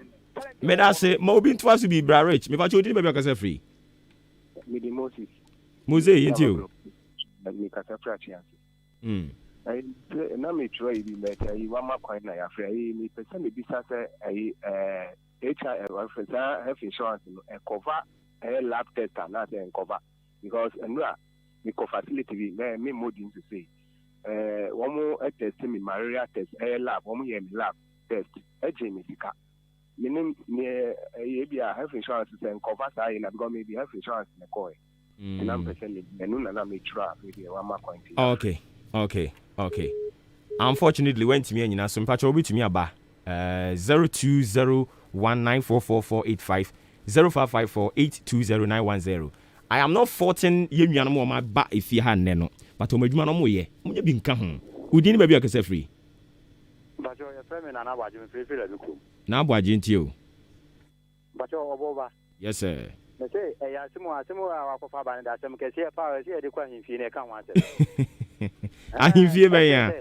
me da se ma obi ntwa so bi bra rich me fa cho di be ka se free me di Moses yenti o me ka se free chance na me try bi meta yi wa ma kwan na ya free yi me pesa me bisa se health insurance no cover lab test na say cover because enura me co facility bi me modin to say one more test me malaria test lab one more lab test me sika meaning me be a health insurance say cover say na because maybe health insurance na call na pesa me enuna na me try maybe one ma kwan Okay. Unfortunately, went to me and some patch over to me about 0201944485 0554820910. I am not faulting you no my back if you had neno, but to my no more ye. Mun be nka ho. Udini baby akase free. But your friend na na baje free free la ku. Na baje ntio. But your Obuoba. Yes sir. Me say ya simu a wakofa ba na asem ke se pa se de kwa himfi ne kan wa se. Ahimfie be ya.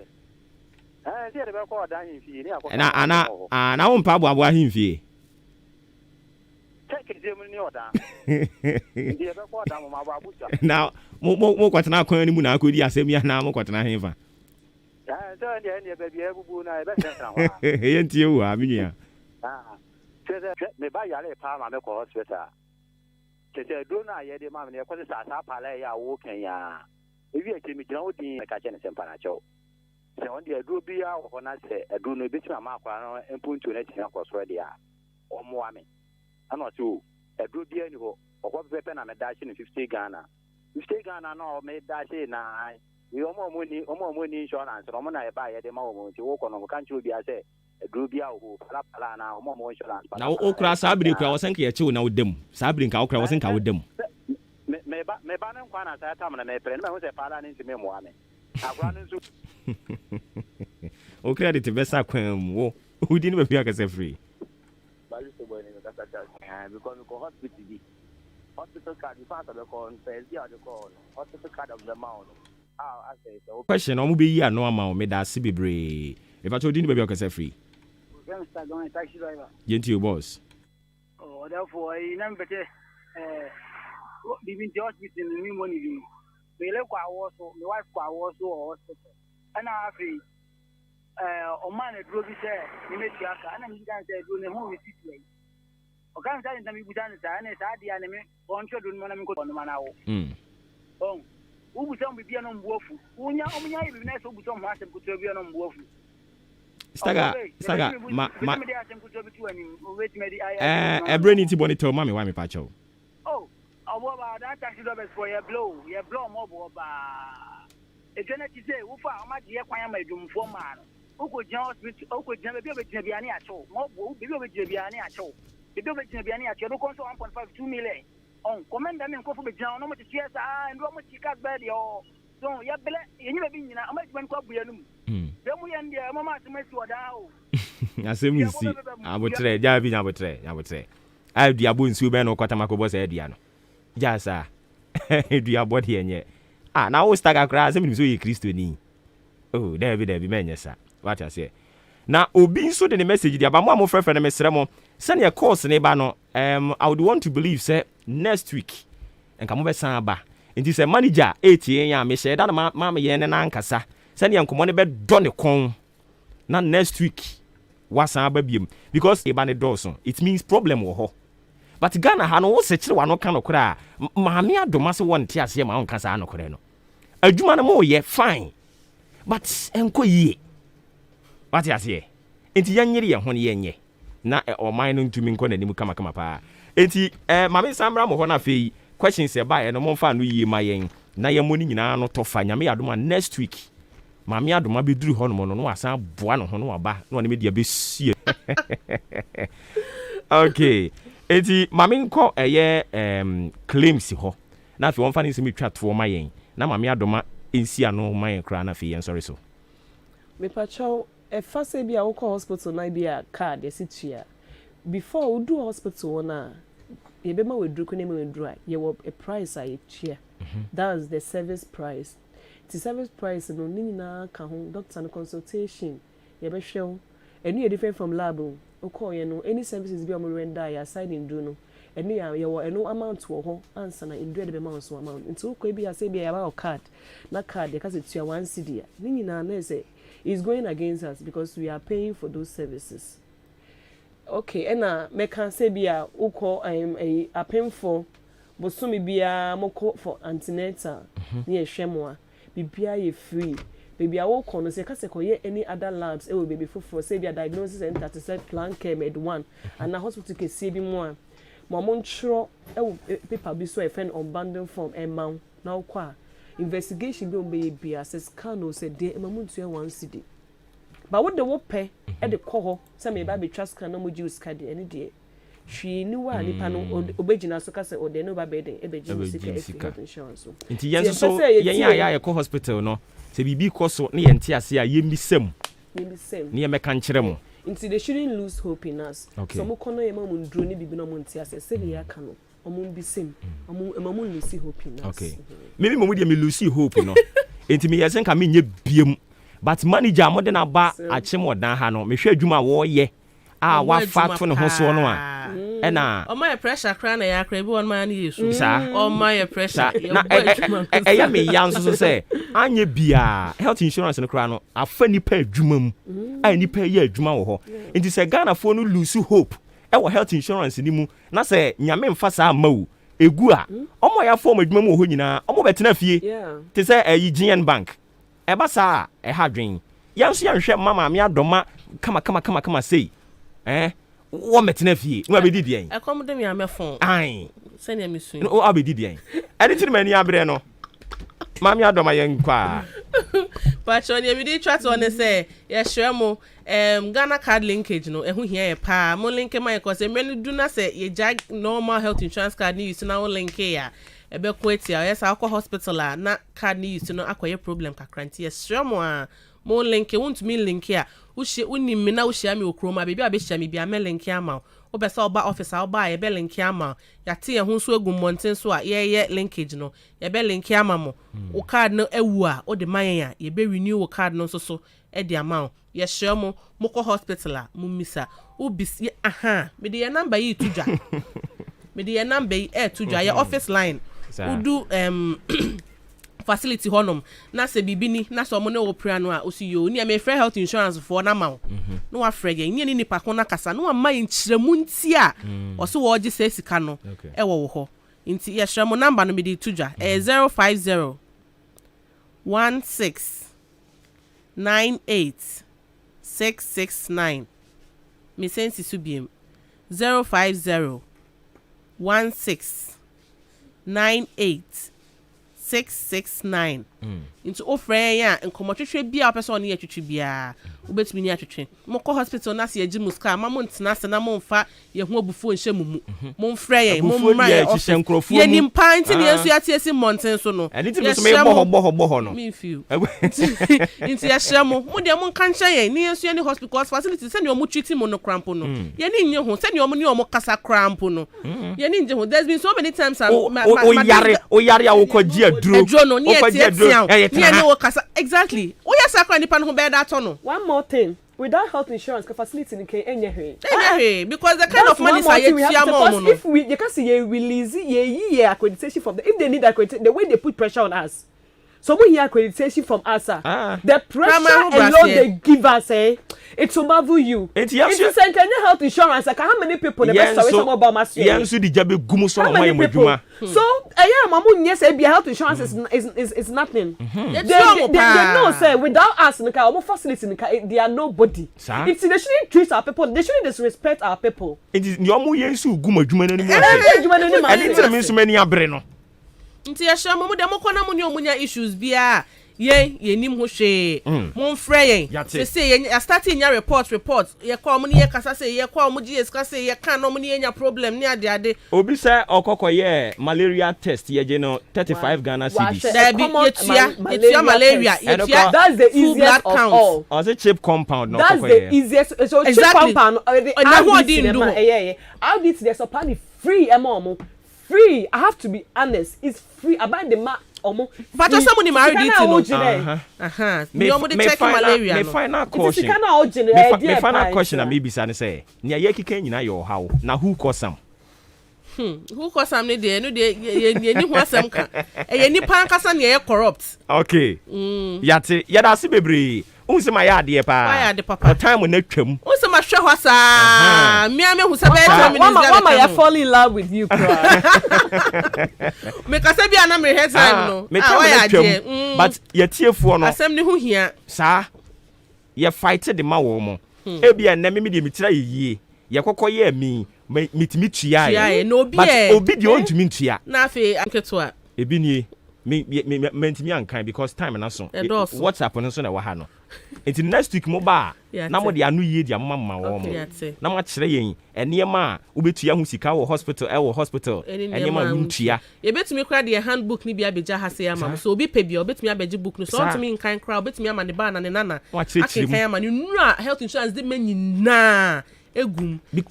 Se de be ko da himfi ne akwa. Na won pa abo ahimfie. Now, mo kwatena kwan ni mu na akodi asem ya na mo kwatena hefa. Yentie wo aminia. Me ba yale pa ma me ko hospital. Tete do na ye de ma me ko sa pala ya wo kan ya. Ebi e kemi gina odin ka che ne sempa na cho. Se on de do bia wo na se do no bi tima ma akwa no empuntu na tia ko so de a. Omo ame. Ana so do bia ni ho. Okwa pepe na me dash ni 50 Ghana. 50 Ghana no me dash na we omo money insurance no mo na e ba ye de ma wo mo ti wo ko no kan chu bia se do bia wo pala na omo insurance. Na okra sabri kwa wosan ka ye chi wo na wodam. Sabri ka okra wosan ka wodam. Me ba na kwa na sa tam na me pre na ho se pala ni ntime mo ame. Akwa nsu. Okra de te besa kwam wo. Udi ni be bia ka se free. Ba you so boy ni ka ta because we go hospital card you pass the call first year the call hospital card of the mount. I say so. Question omo be yi ano ama o me da se bebre. If I told you be bia ka se free. Mr. Going taxi driver. Gentle boss. Oh, therefore I number living the hospital in new money. Me le kwa also, my wife kwa also hospital. And I have o man e dro bi say me me tiaka ana mi dan say dro ne ho we sit o kan say ndami budan sa na sa dia ne me on chodo no na me ko no mana wo bon u bu sam bibia no mbuofu unya omunya ibi na so bu sam ha sem ko to bibia no mbuofu Staga Ebrenity bonito mami wa me pacho. Oh, Obuoba that taxi drivers for your blow Obuoba. E gena ti say wo fa o ma je kwan ma edumfo ma no. Oko jan hospital, oko jan be be jan biani acho. Mo bo be be jan biani acho. Be be jan biani acho do kon so 1.5 2 million. On commander me ko fo be jan no mo ti sia sa ndo mo ti ka gba de o. So ya bele yenyi be nyina o ma ti ban ko abuya no mu. Be mu yan de mo ma ti ma si oda o. Asem nsi abotre ja bi abotre. Ai dia bo nsi be no kwata makobo sa dia no. Ja sa. Dia bo de enye. Ah na wo staga kra asem ni so ye Kristo ni. Oh, David menye sa. What I say. Na obi nso de ne message dia ba mo amofrefre na mesre mo. Se ne course ne ba no I would want to believe say next week enka mo be san ba. Nti se manager etie ya me share da na ma me ye ne na nkasa. Se ne enkomo ne be do ne kon. Na next week wasan ba biem because e ba ne do so. It means problem wo ho. But Ghana ha no wo se kire wa no kan okra maame adoma se won te ase ma won kasa anokre no. Adwuma no mo ye fine. But enko yie. What you say? Enti yanyere ye ho ne yenye. Na o man no ntumi nko na nim kama pa. Enti mame samra mo ho na fei questions e ba e no mo fa no yie ma yen. Na ye mo ni nyina no tofa nyame adoma next week. Mame adoma be duru ho no mo no asan boa no ho no aba. Na ne me dia be sie. Okay. Enti mame nko eye claims ho. Na fe won fa ni se metwa to ma yen. Na mame adoma ensi ano ma yen kra na fe yen sorry so. Me pacho e fa se bia wo hospital na bia card e situa before we do hospital na ye be ma we dru ko ne me dru ye wo a price a ye chia. That's the service price. The service price no ni na ka ho doctor and consultation ye be hwe enu ye different from lab o call ye no any services be o mo render ya side in do no enu ya ye wo enu amount wo ho answer na in do de be ma so amount nti ko bia se bia ya ba card na card ye ka se tua 1 cedi ni na na say is going against us because we are paying for those services. Okay, and me can say bia uko a paying for but so me bia moko for antenatal near Shemwa. Bibia ye free. Baby I will no say kase koye any other labs e will baby for say bia diagnosis center to set plan care med 1 and na hospital ke see bi mo mo ntro e paper bi so e friend on bundle form e ma na ukwa investigation be on be assess can say dey mamuntu e 1 cedi but what the wo pay e de ko ho say me ba be trust can no mo use card any dey hwi ni wa nipa no obegina so ka say o dey no ba be dey e be sika insurance so nti yen so yen ya ko hospital no say bibi ko so ne yen ti ase a yembisem ne ye meka nkire mo nti they shouldn't lose hope in us so mo kono ye ma mo ndro ni bibi no mo nti ase say ya ka no omumbisem omu lose hope in us. Okay. Maybe mo dey me lose hope no. Enti me yesen ka me nye biem. But manager mo de na ba ache mo dan ha no. Me hwe adwuma wo ye. Ah wa fa to ne ho so no a. ɛna my pressure cry na ya cry bi one man yesu sa my pressure na ɛyɛ me ya nso so sɛ anye bia health insurance no kra no afa nipa adwuma mu a nipa yɛ adwuma wɔ hɔ nti sɛ Ghana fo no lose hope ɛwɔ health insurance ni mu na sɛ nyame mfa saa ma wo egu a ɔmo ya form adwuma mu wɔ hɔ nyinaa ɔmo bɛtena fie te sɛ GN bank ɛba saa ɛha dwen yanso yanhwɛ mama me adɔma kama sei wo metena fie wo abedi dian akom dem ya mefon ai sɛ ne misu no abedi dian ɛde tiri mani abrɛ no mama me adɔma yɛn kwa pacho ne bi di chat on say ye hwɛ mo Ghana card linkage no ehu hia pa mo link my cause me do na say ye jag normal health insurance card ni use na wo link ya ebe ko etia yes akọ hospital a na card ni use no akoye problem kakranti ye hwɛ mo a mo link won't me link ya wo hye woni me na wo hye me okroma bebi abehye me bia me link ya ma wo be sa oba office a oba ye be link ya ma ya te ye ho so egu monten so a ye linkage no ye be link ya ma mo wo card no ewu a wo de mayen a ye be renew wo card no so e de ama ye hye mo ko hospital a mo misa wo bisi me de ye number yi tudwa me de ye number yi tudwa ye office line wo do facility honum na se bibini na so mo ne opera no a osi yo ni me free health insurance for na ma no wa free ye ni nipa ko na kasa no ma nkyiremu nti a oso wo gye se sika no e wo ho nti ye hwɛ mo number no me di tudwa 050 16 98 669 me sense su biem 050 16 98 669 into ofre ya nkomotwetwe bia opese on ye twetwe bia obetumi ni atwetwe mo ko hospital na se ye muska ma mo ntena se na mo mfa ye ho abufu nhye mumu mo mfre ye mo mra ye ye nim panti ne yesu atiesi monten so no eni ti so me boho no me feel into ye hye mo de mo nka nche ye ne yesu ye ni hospital facility se ne o mo treat mo no crampo no ye ni nye ho se ne o mo ni o mo kasa crampo no ye ni nje ho there's been so many times o yare a wo kwaji aduro no ni exactly we are sakra nipa no be that no one more thing without health insurance ka facility ni ke enye because the kind of money say you no if we you can see you release ye accreditation from if they need accreditation the way they put pressure on us so we hear accreditation from us the pressure alone they give us it's to marvel you it's send health insurance like how many people the best story about mass so the jabe gumu so my madwuma so mamu nye say be health insurance is nothing they know say without us nika our facility nika they are nobody it's they shouldn't treat our people they shouldn't disrespect our people it is nyomu yensu gumu adwuma na nimu and it means many abre no nti ya hwɛ mo de mo kɔ na mo ne omunya issues bia ye nim ho hwe mo mfrɛ yen se ye starting nya report ye kɔ mo ne ye kasa se ye kɔ mo GS kasa ye kan no mo ne nya problem ne ade obi sɛ okɔkɔ ye malaria test ye je no 35 Ghana cedis there be yetua malaria yetua that's the easiest of all or the cheap compound no that's the easiest so cheap compound audit there's a pan free mo free I have to be honest it's free about the omo but someone in married it no me omo dey check malaria me final caution me final caution na me bisa ne say ne ye kika nyina your how na who cause am who cause am ne dey no dey ye ni ho asem ka ye ni pan kasa ne ye corrupt okay yate ya da se bebre unse ma ya ade pa time na twam unse ma hwe ho sa me hu sa be tell me mama ya fall in love with you me kasa bia na me head time no ya twam but ye tiefuo no asem ne ho hia sa ye fight the ma wo mo e bia na me de mitira yie ye kokko ye mi mitimi tua ye no obi de ontumi ntua na afi anketo a ebi nie me mentimi ankan because time na so WhatsApp no so na wa ha no it's next week mo ba na mo de anu yie dia mama wo mo na mo kire yen enema obetua hu sika wo hospital enema ntua ye betumi kra de handbook ni bia beja ha se ama so obi pe bia obetumi abeji book no so ontumi nkan kra obetumi ama ne ba na ne nana akenkan ama ne nura health insurance de manyina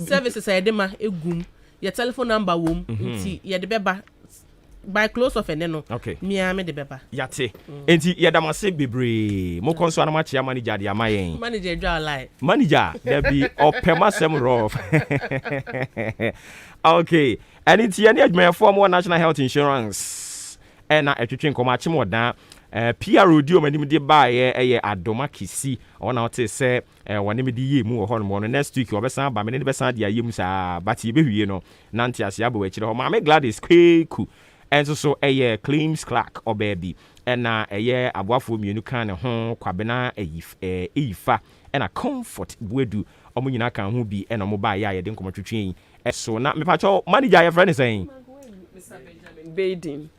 services ayedema egum your telephone number wom nti ye de beba by close of no. Okay. Me me de beba. Yate. Enti yedamase bebre. Mo konso na machi manager de amayen. Manager draw lie. Manager, there be opemasem rough. Okay. And it's any admin for national health insurance. And na etwetwe nkomachi mo dan PRO di o manim de ba ye adoma kisi ona ote se woni me di ye mu ho no next week obesan ba me ne besan de ayem sa but ye behwie no nante ase abo akire ho ma me glad is kweku enso so claims clerk o baby na aboafo mienu kan ne ho kwabena eyifa na comfort wedu omo nyina kan ho bi na omo ba ye de nkomotwetwe so na me pa cho manager ye friend saying Mr. Benjamin Baden